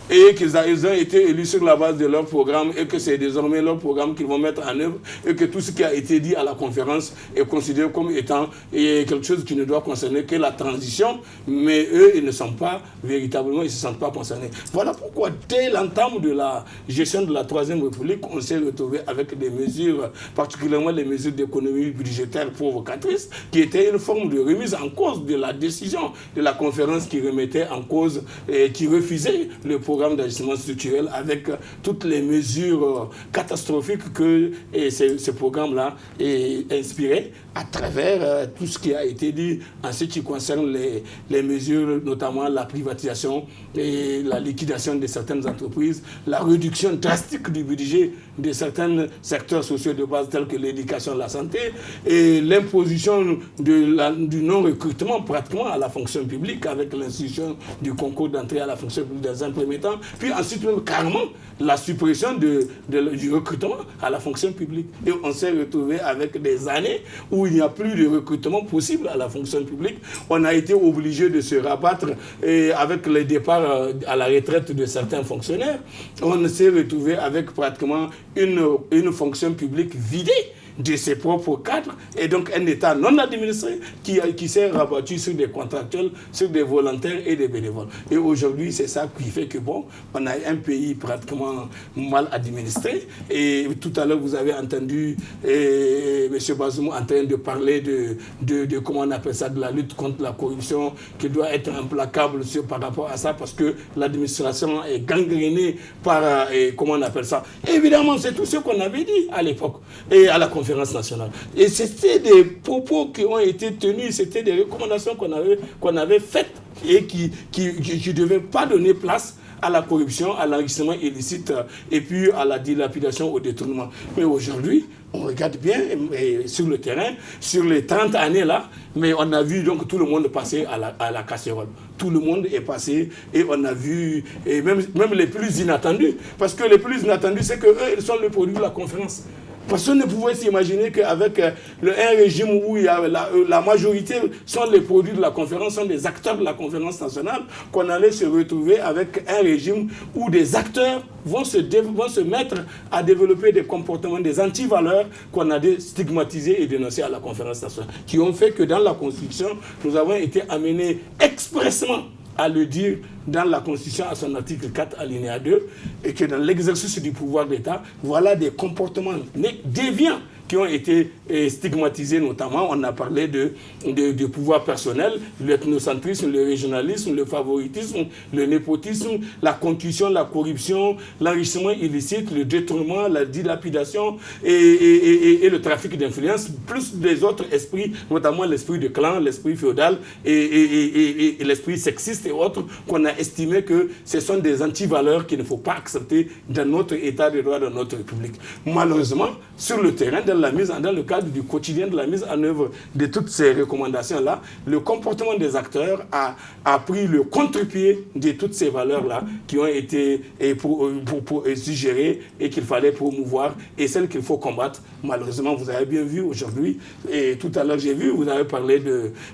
Et qu'ils ont été élus sur la base de leur programme et que c'est désormais leur programme qu'ils vont mettre en œuvre et que tout ce qui a été dit à la conférence est considéré comme étant quelque chose qui ne doit concerner que la transition, mais eux, ils ne sont pas véritablement, ils ne se sentent pas concernés. Voilà pourquoi dès l'entame de la gestion de la Troisième République, on s'est retrouvé avec des mesures, particulièrement les mesures d'économie budgétaire provocatrices, qui étaient une forme de remise en cause de la décision de la conférence qui remettait en cause et qui refusait le programme d'ajustement structurel avec toutes les mesures catastrophiques que ce programme-là inspirait à travers tout ce qui a été dit en ce qui concerne les mesures, notamment la privatisation et la liquidation de certaines entreprises, la réduction drastique du budget de certains secteurs sociaux de base tels que l'éducation et la santé, et l'imposition du non-recrutement pratiquement à la fonction publique avec l'institution du concours d'entrée à la fonction publique dans un premier temps, puis ensuite même carrément la suppression du recrutement à la fonction publique. Et on s'est retrouvé avec des années où il n'y a plus de recrutement possible à la fonction publique. On a été obligé de se rabattre avec le départ à la retraite de certains fonctionnaires. On s'est retrouvé avec pratiquement une fonction publique vidée de ses propres cadres et donc un État non administré qui s'est rabattu sur des contractuels, sur des volontaires et des bénévoles. Et aujourd'hui, c'est ça qui fait que on a un pays pratiquement mal administré. Et tout à l'heure, vous avez entendu M. Bazoum en train de parler de comment on appelle ça, de la lutte contre la corruption, qui doit être implacable par rapport à ça, parce que l'administration est gangrénée par, comment on appelle ça. Et évidemment, c'est tout ce qu'on avait dit à l'époque, et à la conférence nationale. Et c'était des propos qui ont été tenus, c'était des recommandations qu'on avait faites et qui ne devaient pas donner place à la corruption, à l'enrichissement illicite et puis à la dilapidation, au détournement. Mais aujourd'hui, on regarde bien sur le terrain, sur les 30 années là, mais on a vu donc tout le monde passer à la casserole. Tout le monde est passé et on a vu, et même les plus inattendus, parce que les plus inattendus, c'est qu'eux, ils sont le produit de la conférence. Personne ne pouvait s'imaginer qu'avec un régime où il y a la majorité sont les produits de la conférence, sont des acteurs de la conférence nationale, qu'on allait se retrouver avec un régime où des acteurs vont se mettre à développer des comportements, des antivaleurs qu'on a stigmatisés et dénoncés à la conférence nationale, qui ont fait que dans la Constitution, nous avons été amenés expressément à le dire dans la Constitution à son article 4 alinéa 2, et que dans l'exercice du pouvoir d'État, voilà des comportements déviants qui ont été stigmatisés, notamment, on a parlé de pouvoir personnel, l'ethnocentrisme, le régionalisme, le favoritisme, le népotisme, la concussion, la corruption, l'enrichissement illicite, le détournement, la dilapidation et le trafic d'influence, plus des autres esprits, notamment l'esprit de clan, l'esprit féodal et l'esprit sexiste et autres, qu'on a estimé que ce sont des antivaleurs qu'il ne faut pas accepter dans notre état de droit, dans notre République. Malheureusement, sur le terrain, dans le cadre du quotidien de la mise en œuvre de toutes ces recommandations-là, le comportement des acteurs a pris le contre-pied de toutes ces valeurs-là qui ont été suggérées et qu'il fallait promouvoir et celles qu'il faut combattre. Malheureusement, vous avez bien vu aujourd'hui, et tout à l'heure j'ai vu, vous avez parlé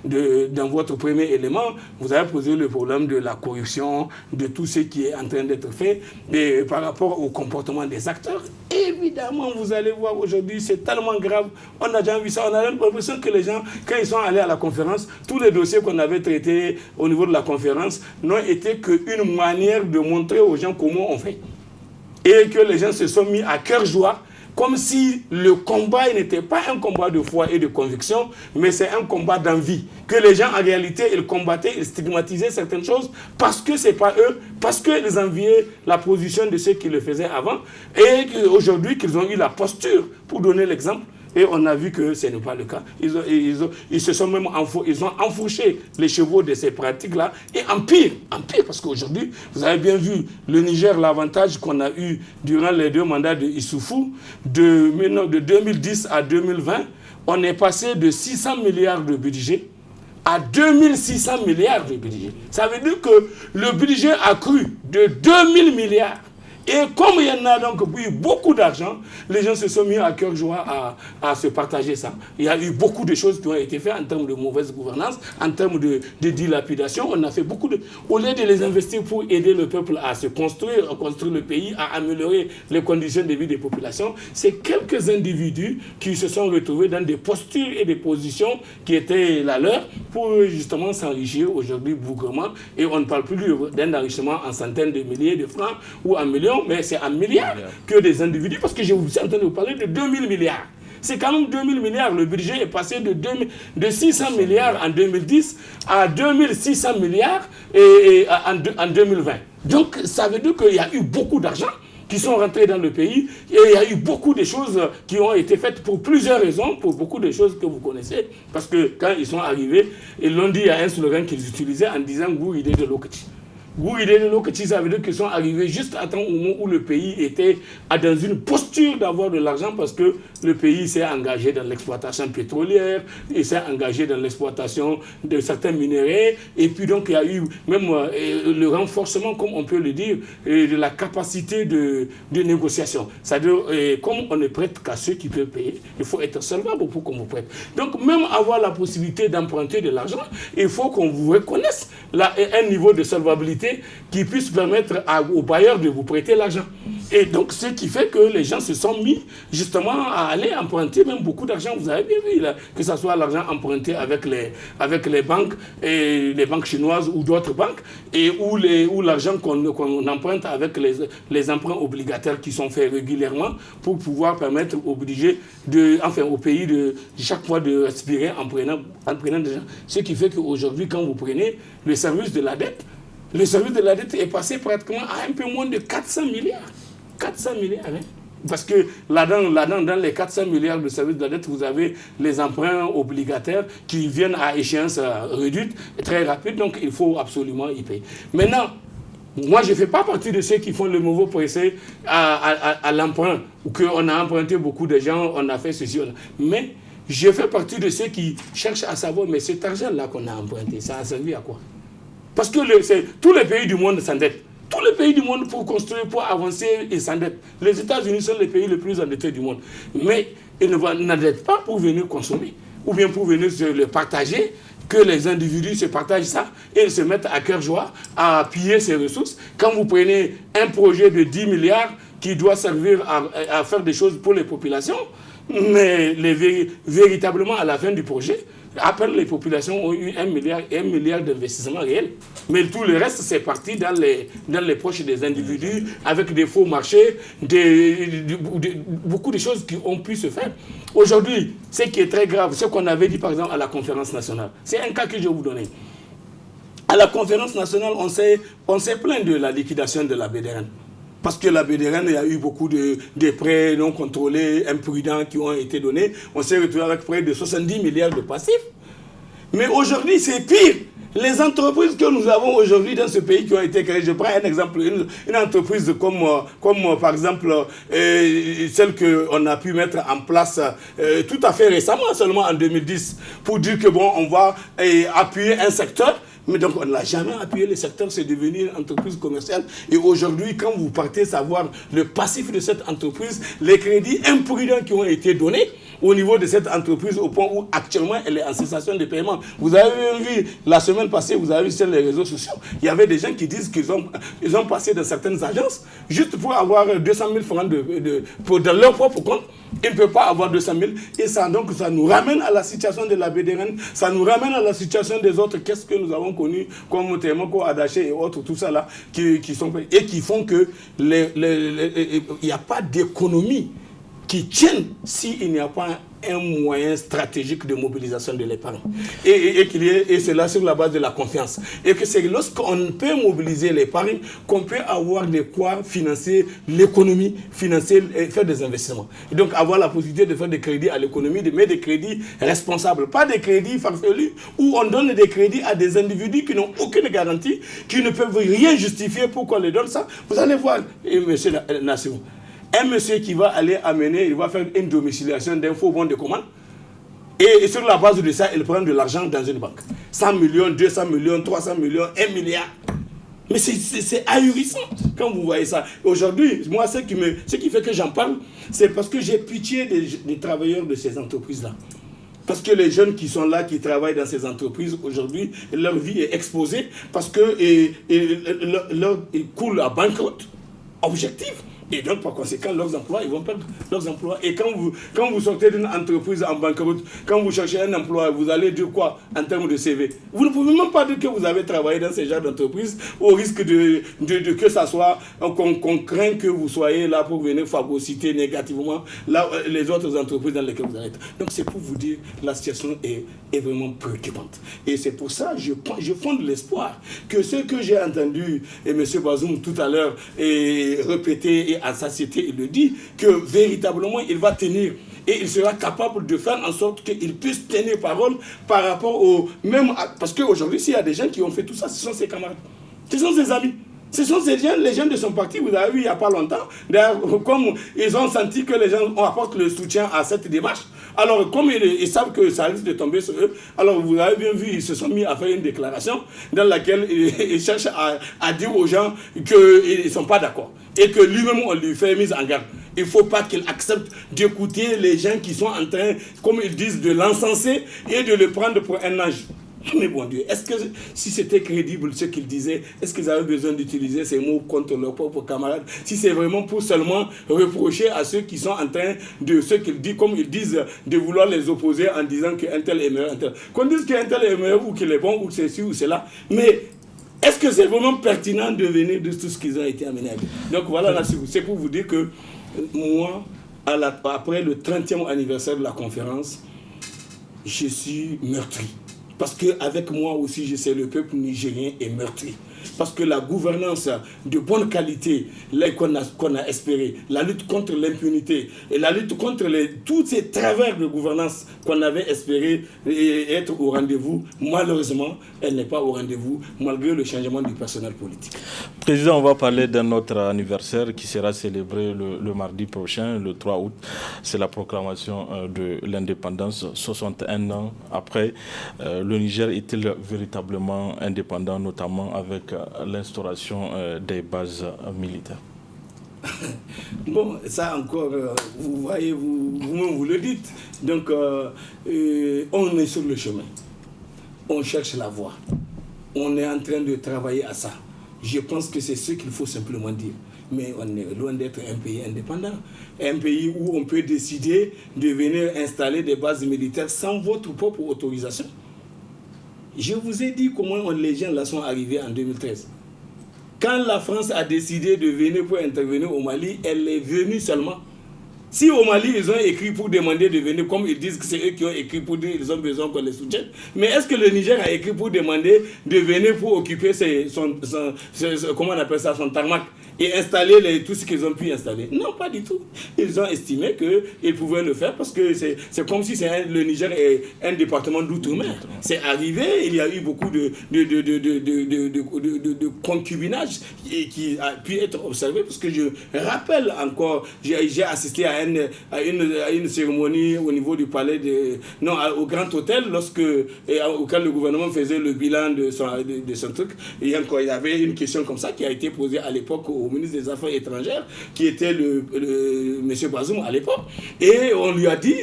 dans votre premier élément, vous avez posé le problème de la corruption, de tout ce qui est en train d'être fait, et par rapport au comportement des acteurs. Évidemment, vous allez voir aujourd'hui, c'est tellement grave. On a déjà vu ça. On a l'impression que les gens, quand ils sont allés à la conférence, tous les dossiers qu'on avait traités au niveau de la conférence n'ont été qu'une manière de montrer aux gens comment on fait. Et que les gens se sont mis à cœur joie, comme si le combat n'était pas un combat de foi et de conviction, mais c'est un combat d'envie. Que les gens, en réalité, ils combattaient, ils stigmatisaient certaines choses parce que ce n'est pas eux, parce qu'ils enviaient la position de ceux qui le faisaient avant, et qu'aujourd'hui, qu'ils ont eu la posture, pour donner l'exemple. Et on a vu que ce n'est pas le cas. Ils se sont même ils ont enfourché les chevaux de ces pratiques-là. Et en pire, parce qu'aujourd'hui, vous avez bien vu le Niger, l'avantage qu'on a eu durant les 2 mandats de Issoufou, de 2010 à 2020, on est passé de 600 milliards de budget à 2600 milliards de budget. Ça veut dire que le budget a cru de 2000 milliards. Et comme il y en a donc eu beaucoup d'argent, les gens se sont mis à cœur joie à se partager ça. Il y a eu beaucoup de choses qui ont été faites en termes de mauvaise gouvernance, en termes de dilapidation. On a fait beaucoup de... Au lieu de les investir pour aider le peuple à se construire, à construire le pays, à améliorer les conditions de vie des populations, c'est quelques individus qui se sont retrouvés dans des postures et des positions qui étaient la leur pour justement s'enrichir aujourd'hui bougrement. Et on ne parle plus d'un enrichissement en centaines de milliers de francs ou en millions, mais c'est en milliards que des individus, parce que je vous suis en train de vous parler de 2000 milliards. C'est quand même 2000 milliards. Le budget est passé de 600 milliards en 2010 à 2600 milliards en 2020. Donc, ça veut dire qu'il y a eu beaucoup d'argent qui sont rentrés dans le pays, et il y a eu beaucoup de choses qui ont été faites pour plusieurs raisons, pour beaucoup de choses que vous connaissez, parce que quand ils sont arrivés, ils l'ont dit, il y a un slogan qu'ils utilisaient en disant « Gouridé de Lokati ». Gouridé de Lokati, ça veut dire qu'ils sont arrivés juste à temps au moment où le pays était dans une posture d'avoir de l'argent, parce que le pays s'est engagé dans l'exploitation pétrolière, il s'est engagé dans l'exploitation de certains minéraux, et puis donc il y a eu même le renforcement, comme on peut le dire, de la capacité de négociation. C'est-à-dire, comme on ne prête qu'à ceux qui peuvent payer, il faut être solvable pour qu'on vous prête. Donc même avoir la possibilité d'emprunter de l'argent, il faut qu'on vous reconnaisse un niveau de solvabilité qui puisse permettre aux bailleurs de vous prêter l'argent. Et donc, ce qui fait que les gens se sont mis justement à aller emprunter même beaucoup d'argent. Vous avez bien vu, là, que ce soit l'argent emprunté avec les banques, et les banques chinoises ou d'autres banques, et ou l'argent qu'on emprunte avec les emprunts obligataires qui sont faits régulièrement pour pouvoir permettre au pays de chaque fois de respirer en prenant des gens. Ce qui fait qu'aujourd'hui, quand vous prenez le service de la dette, le service de la dette est passé pratiquement à un peu moins de 400 milliards. 400 milliards, hein? Parce que là-dedans, dans les 400 milliards de service de la dette, vous avez les emprunts obligataires qui viennent à échéance réduite, très rapide, donc il faut absolument y payer. Maintenant, moi, je ne fais pas partie de ceux qui font le mauvais procès à l'emprunt, ou qu'on a emprunté beaucoup de gens, on a fait ceci, mais je fais partie de ceux qui cherchent à savoir, mais cet argent-là qu'on a emprunté, ça a servi à quoi? Parce que tous les pays du monde s'endettent. tous les pays du monde pour construire, pour avancer et s'endettent. Les États-Unis sont les pays les plus endettés du monde. Mais ils n'endettent pas pour venir consommer ou bien pour venir se le partager, que les individus se partagent ça et ils se mettent à cœur joie à piller ces ressources. Quand vous prenez un projet de 10 milliards qui doit servir à faire des choses pour les populations, mais véritablement à la fin du projet, à peine les populations ont eu 1 milliard d'investissements réels. Mais tout le reste, c'est parti dans les poches des individus, avec des faux marchés, beaucoup de choses qui ont pu se faire. Aujourd'hui, ce qui est très grave, ce qu'on avait dit par exemple à la conférence nationale, c'est un cas que je vais vous donner. À la conférence nationale, on s'est plaint de la liquidation de la BDRN. Parce que la BDRN, il y a eu beaucoup de prêts non contrôlés, imprudents qui ont été donnés. On s'est retrouvé avec près de 70 milliards de passifs. Mais aujourd'hui, c'est pire. Les entreprises que nous avons aujourd'hui dans ce pays qui ont été créées, je prends un exemple, une entreprise comme par exemple celle qu'on a pu mettre en place tout à fait récemment, seulement en 2010, pour dire que bon, on va appuyer un secteur. Mais donc, on n'a jamais appuyé le secteur, c'est devenu une entreprise commerciale. Et aujourd'hui, quand vous partez savoir le passif de cette entreprise, les crédits imprudents qui ont été donnés au niveau de cette entreprise, au point où actuellement elle est en cessation de paiement. Vous avez vu, la semaine passée, vous avez vu sur les réseaux sociaux, il y avait des gens qui disent qu'ils ont passé dans certaines agences juste pour avoir 200 000 francs dans leur propre compte. Ils ne peuvent pas avoir 200 000. Et ça, donc, ça nous ramène à la situation de la BDRN, ça nous ramène à la situation des autres. Qu'est-ce que nous avons connu comme Temoko, Adaché et autres, tout ça là, qui sont et qui font que il n'y a pas d'économie qui tienne s'il n'y a pas un moyen stratégique de mobilisation de l'épargne. Et cela sur la base de la confiance. Et que c'est lorsqu'on peut mobiliser l'épargne qu'on peut avoir de quoi financer l'économie, financer et faire des investissements. Et donc avoir la possibilité de faire des crédits à l'économie, mais des crédits responsables, pas des crédits farfelus où on donne des crédits à des individus qui n'ont aucune garantie, qui ne peuvent rien justifier pour qu'on les donne ça. Vous allez voir, monsieur Nassirou, un monsieur qui va aller amener, il va faire une domiciliation d'un faux bon de commande. Et sur la base de ça, il prend de l'argent dans une banque. 100 millions, 200 millions, 300 millions, 1 milliard. Mais c'est ahurissant quand vous voyez ça. Aujourd'hui, moi, ce qui fait que j'en parle, c'est parce que j'ai pitié des travailleurs de ces entreprises-là. Parce que les jeunes qui sont là, qui travaillent dans ces entreprises, aujourd'hui, leur vie est exposée parce qu'ils coulent à banqueroute. Objectif. Et donc, par conséquent, leurs emplois, ils vont perdre leurs emplois. Et quand vous sortez d'une entreprise en banqueroute, quand vous cherchez un emploi, vous allez dire quoi en termes de CV? Vous ne pouvez même pas dire que vous avez travaillé dans ce genre d'entreprise au risque de que ça soit qu'on craint que vous soyez là pour venir phagocyter négativement les autres entreprises dans lesquelles vous allez être. Donc, c'est pour vous dire la situation est vraiment préoccupante. Et c'est pour ça que je fonde l'espoir que ce que j'ai entendu et M. Bazoum tout à l'heure répéter et à satiété, il le dit, que véritablement il va tenir et il sera capable de faire en sorte qu'il puisse tenir parole par rapport au même... Parce qu'aujourd'hui, s'il y a des gens qui ont fait tout ça, ce sont ses camarades, ce sont ses amis. Ce sont ces gens, les gens de son parti, vous avez vu il n'y a pas longtemps, d'ailleurs, comme ils ont senti que les gens apportent le soutien à cette démarche, alors comme ils savent que ça risque de tomber sur eux, alors vous avez bien vu, ils se sont mis à faire une déclaration dans laquelle ils cherchent à dire aux gens qu'ils ne sont pas d'accord et que lui-même on lui fait mise en garde. Il ne faut pas qu'il accepte d'écouter les gens qui sont en train, comme ils disent, de l'encenser et de le prendre pour un ange. Mais bon Dieu, est-ce que si c'était crédible ce qu'ils disaient, est-ce qu'ils avaient besoin d'utiliser ces mots contre leurs propres camarades? Si c'est vraiment pour seulement reprocher à ceux qui sont en train de ce qu'ils disent, comme ils disent, de vouloir les opposer en disant qu'un tel est meilleur, un tel. Qu'on dise qu'un tel est meilleur ou qu'il est bon ou c'est ci ou c'est là. Mais est-ce que c'est vraiment pertinent de venir de tout ce qu'ils ont été amenés à dire? Donc voilà, c'est pour vous dire que moi, après le 30e anniversaire de la conférence, je suis meurtri. Parce qu'avec moi aussi, je sais, le peuple nigérien est meurtri. Parce que la gouvernance de bonne qualité qu'on a espéré, la lutte contre l'impunité et la lutte contre tous ces travers de gouvernance qu'on avait espéré être au rendez-vous, malheureusement, elle n'est pas au rendez-vous, malgré le changement du personnel politique. Président, on va parler d'un autre anniversaire qui sera célébré le mardi prochain, le 3 août. C'est la proclamation de l'indépendance, 61 ans après. Le Niger est-il véritablement indépendant, notamment avec l'instauration des bases militaires? Bon, ça encore, vous voyez, vous-même vous le dites. Donc, on est sur le chemin. On cherche la voie. On est en train de travailler à ça. Je pense que c'est ce qu'il faut simplement dire. Mais on est loin d'être un pays indépendant. Un pays où on peut décider de venir installer des bases militaires sans votre propre autorisation. Je vous ai dit comment les gens là sont arrivés en 2013. Quand la France a décidé de venir pour intervenir au Mali, elle est venue seulement. Si au Mali, ils ont écrit pour demander de venir, comme ils disent que c'est eux qui ont écrit pour dire qu'ils ont besoin qu'on les soutienne, mais est-ce que le Niger a écrit pour demander de venir pour occuper son tarmac et installer tout ce qu'ils ont pu installer? Non, pas du tout. Ils ont estimé qu'ils pouvaient le faire parce que c'est comme si le Niger est un département d'outre-mer. C'est arrivé, il y a eu beaucoup de concubinage qui a pu être observé parce que je rappelle encore, j'ai assisté à une cérémonie au niveau du palais au Grand Hôtel auquel le gouvernement faisait le bilan de son truc. Il y avait une question comme ça qui a été posée à l'époque au ministre des Affaires étrangères, qui était M. Bazoum à l'époque, et on lui a dit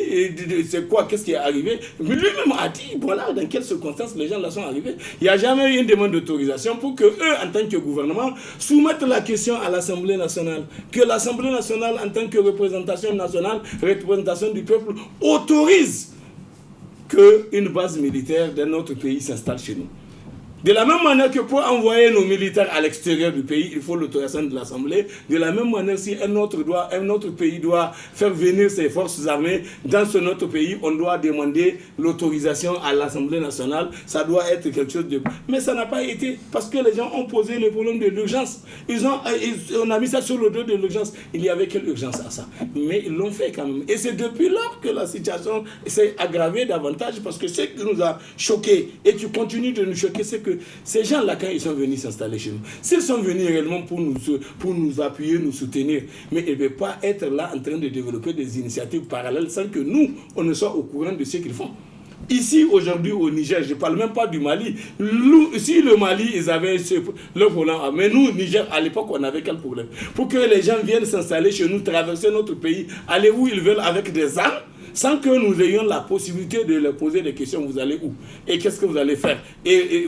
qu'est-ce qui est arrivé. Lui-même a dit voilà dans quelles circonstances les gens là sont arrivés. Il n'y a jamais eu une demande d'autorisation pour que eux, en tant que gouvernement, soumettent la question à l'Assemblée nationale, que l'Assemblée nationale, en tant que représentation nationale, représentation du peuple, autorise qu'une base militaire d'un autre pays s'installe chez nous. De la même manière que pour envoyer nos militaires à l'extérieur du pays, il faut l'autorisation de l'Assemblée. De la même manière, si un autre pays doit faire venir ses forces armées dans ce notre pays, on doit demander l'autorisation à l'Assemblée nationale. Ça doit être quelque chose de... Mais ça n'a pas été parce que les gens ont posé le problème de l'urgence. On a mis ça sur le dos de l'urgence. Il y avait quelle urgence à ça? Mais ils l'ont fait quand même. Et c'est depuis là que la situation s'est aggravée davantage parce que ce qui nous a choqués et qui continue de nous choquer, c'est que ces gens-là, quand ils sont venus s'installer chez nous, s'ils sont venus réellement pour nous appuyer, nous soutenir, mais ils ne peuvent pas être là en train de développer des initiatives parallèles sans que nous, on ne soit au courant de ce qu'ils font. Ici, aujourd'hui, au Niger, je ne parle même pas du Mali. Si le Mali, ils avaient leur problème, mais nous, Niger, à l'époque, on avait quel problème? Pour que les gens viennent s'installer chez nous, traverser notre pays, aller où ils veulent avec des armes, sans que nous ayons la possibilité de leur poser des questions, vous allez où? Et qu'est-ce que vous allez faire? Et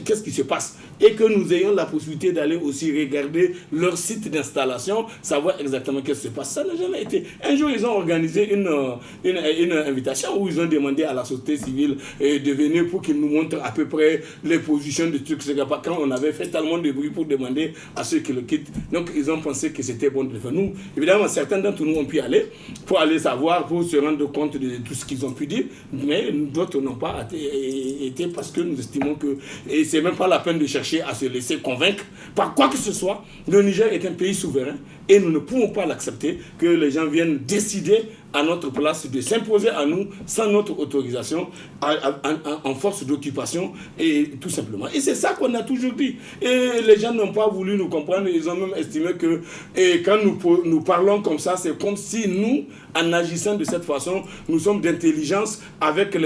qu'est-ce qui se passe? Et que nous ayons la possibilité d'aller aussi regarder leur site d'installation, savoir exactement qu'est-ce qui se passe. Ça n'a jamais été. Un jour, ils ont organisé une invitation où ils ont demandé à la société civile de venir pour qu'ils nous montrent à peu près les positions de trucs. Quand on avait fait tellement de bruit pour demander à ceux qui le quittent. Donc, ils ont pensé que c'était bon de le faire. Nous, évidemment, certains d'entre nous ont pu aller pour aller savoir, pour se rendre compte de tout ce qu'ils ont pu dire, mais d'autres n'ont pas été parce que nous estimons que, et c'est même pas la peine de chercher à se laisser convaincre par quoi que ce soit. Le Niger est un pays souverain et nous ne pouvons pas l'accepter que les gens viennent décider à notre place de s'imposer à nous sans notre autorisation en force d'occupation et tout simplement. Et c'est ça qu'on a toujours dit. Et les gens n'ont pas voulu nous comprendre. Ils ont même estimé que quand nous parlons comme ça, c'est comme si nous, en agissant de cette façon, nous sommes d'intelligence avec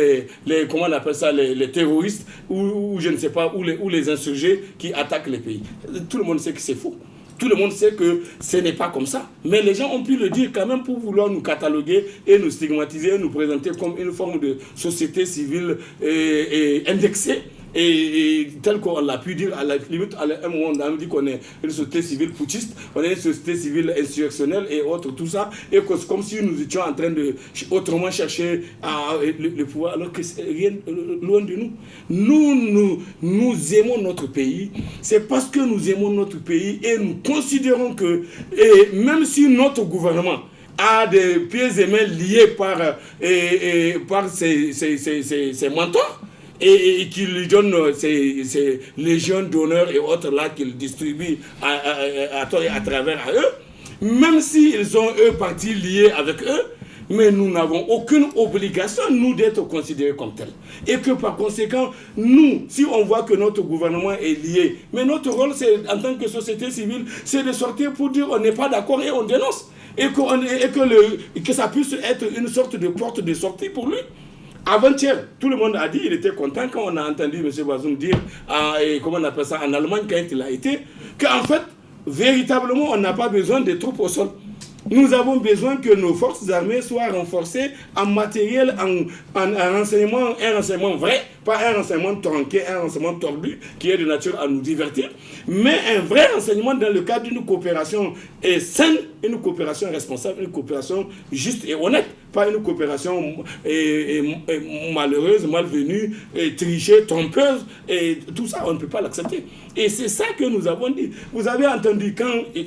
comment on appelle ça, les terroristes ou je ne sais pas, ou les insurgés qui attaquent les pays. Tout le monde sait que c'est faux. Tout le monde sait que ce n'est pas comme ça. Mais les gens ont pu le dire quand même pour vouloir nous cataloguer et nous stigmatiser et nous présenter comme une forme de société civile indexée. Et tel qu'on l'a pu dire, à la limite, à un moment, on a dit qu'on est une société civile putschiste, on est une société civile insurrectionnelle et autres, tout ça, et que comme si nous étions en train de autrement chercher le pouvoir, alors que c'est rien loin de nous. Nous aimons notre pays, c'est parce que nous aimons notre pays et nous considérons que, et même si notre gouvernement a des pieds et mains liés par ses mentors, et qu'il lui donne ces légions d'honneur et autres là qu'il distribue à travers à eux, même s'ils ont eux partis liés avec eux, mais nous n'avons aucune obligation, nous, d'être considérés comme tels. Et que par conséquent, nous, si on voit que notre gouvernement est lié, mais notre rôle, c'est, en tant que société civile, c'est de sortir pour dire on n'est pas d'accord et on dénonce. Et que ça puisse être une sorte de porte de sortie pour lui. Avant-hier, tout le monde a dit, il était content quand on a entendu M. Bazoum dire, comment on appelle ça, en Allemagne, quand il a été, qu'en fait, véritablement, on n'a pas besoin de troupes au sol. Nous avons besoin que nos forces armées soient renforcées en matériel, en renseignement, un renseignement vrai, pas un renseignement tronqué, un renseignement tordu qui est de nature à nous divertir, mais un vrai renseignement dans le cadre d'une coopération saine, une coopération responsable, une coopération juste et honnête, pas une coopération malheureuse, malvenue, trichée, trompeuse, et tout ça, on ne peut pas l'accepter. Et c'est ça que nous avons dit. Vous avez entendu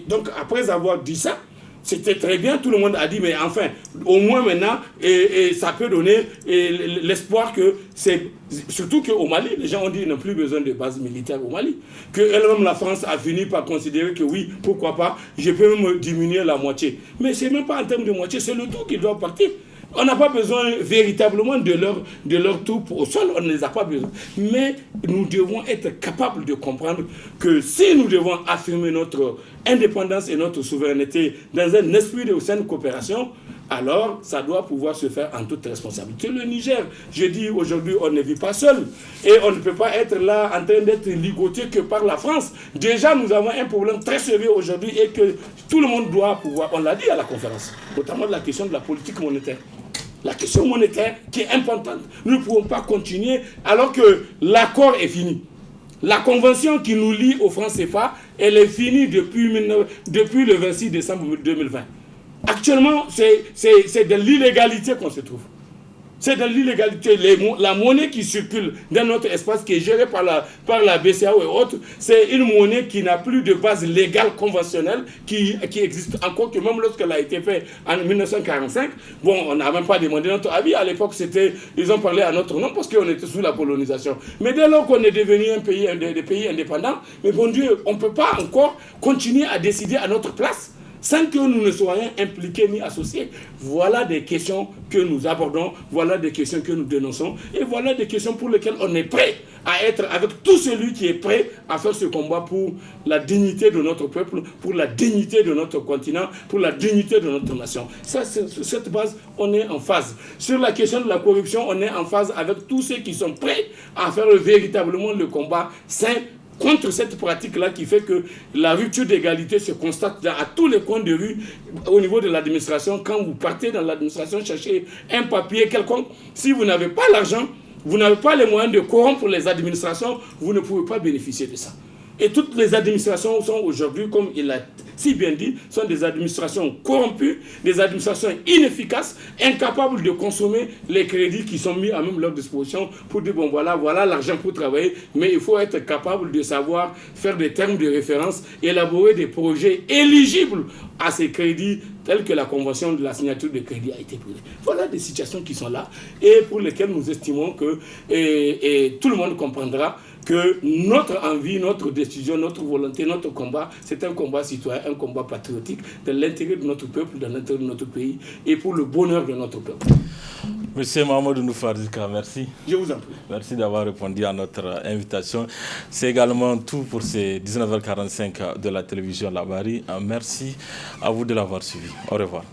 donc après avoir dit ça, c'était très bien, tout le monde a dit, mais enfin, au moins maintenant, ça peut donner l'espoir que c'est... Surtout qu'au Mali, les gens ont dit qu'ils n'ont plus besoin de base militaire au Mali. Que elle-même, la France, a fini par considérer que oui, pourquoi pas, je peux même diminuer la moitié. Mais ce n'est même pas en termes de moitié, c'est le tout qui doit partir. On n'a pas besoin véritablement de leur troupes au sol, on ne les a pas besoin. Mais nous devons être capables de comprendre que si nous devons affirmer notre indépendance et notre souveraineté dans un esprit de saine coopération, alors ça doit pouvoir se faire en toute responsabilité. Le Niger, je dis aujourd'hui, on ne vit pas seul. Et on ne peut pas être là en train d'être ligoté que par la France. Déjà, nous avons un problème très sérieux aujourd'hui et que tout le monde doit pouvoir, on l'a dit à la conférence, notamment la question de la politique monétaire. La question monétaire qui est importante. Nous ne pouvons pas continuer alors que l'accord est fini. La convention qui nous lie au franc CFA, elle est finie depuis le 26 décembre 2020. Actuellement, c'est de l'illégalité qu'on se trouve. C'est de l'illégalité. La monnaie qui circule dans notre espace, qui est gérée par la BCEAO et autres, c'est une monnaie qui n'a plus de base légale conventionnelle, qui existe encore, que même lorsqu'elle a été faite en 1945, bon, on n'a même pas demandé notre avis. À l'époque, ils ont parlé à notre nom parce qu'on était sous la colonisation. Mais dès lors qu'on est devenu des pays indépendants, mais bon Dieu, on ne peut pas encore continuer à décider à notre place sans que nous ne soyons impliqués ni associés. Voilà des questions que nous abordons, voilà des questions que nous dénonçons, et voilà des questions pour lesquelles on est prêt à être avec tout celui qui est prêt à faire ce combat pour la dignité de notre peuple, pour la dignité de notre continent, pour la dignité de notre nation. Ça, sur cette base, on est en phase. Sur la question de la corruption, on est en phase avec tous ceux qui sont prêts à faire véritablement le combat sain contre cette pratique-là qui fait que la rupture d'égalité se constate à tous les coins de rue au niveau de l'administration. Quand vous partez dans l'administration chercher un papier quelconque, si vous n'avez pas l'argent, vous n'avez pas les moyens de corrompre les administrations, vous ne pouvez pas bénéficier de ça. Et toutes les administrations sont aujourd'hui, comme il a si bien dit, sont des administrations corrompues, des administrations inefficaces, incapables de consommer les crédits qui sont mis à même leur disposition pour dire, bon voilà l'argent pour travailler, mais il faut être capable de savoir faire des termes de référence, élaborer des projets éligibles à ces crédits tels que la convention de la signature de crédit a été prise. Voilà des situations qui sont là et pour lesquelles nous estimons que et tout le monde comprendra que notre envie, notre décision, notre volonté, notre combat, c'est un combat citoyen, un combat patriotique dans l'intérêt de notre peuple, dans l'intérêt de notre pays et pour le bonheur de notre peuple. Monsieur Mahamadou Noufardika, merci. Je vous en prie. Merci d'avoir répondu à notre invitation. C'est également tout pour ces 19h45 de la télévision Labari. Merci à vous de l'avoir suivi. Au revoir.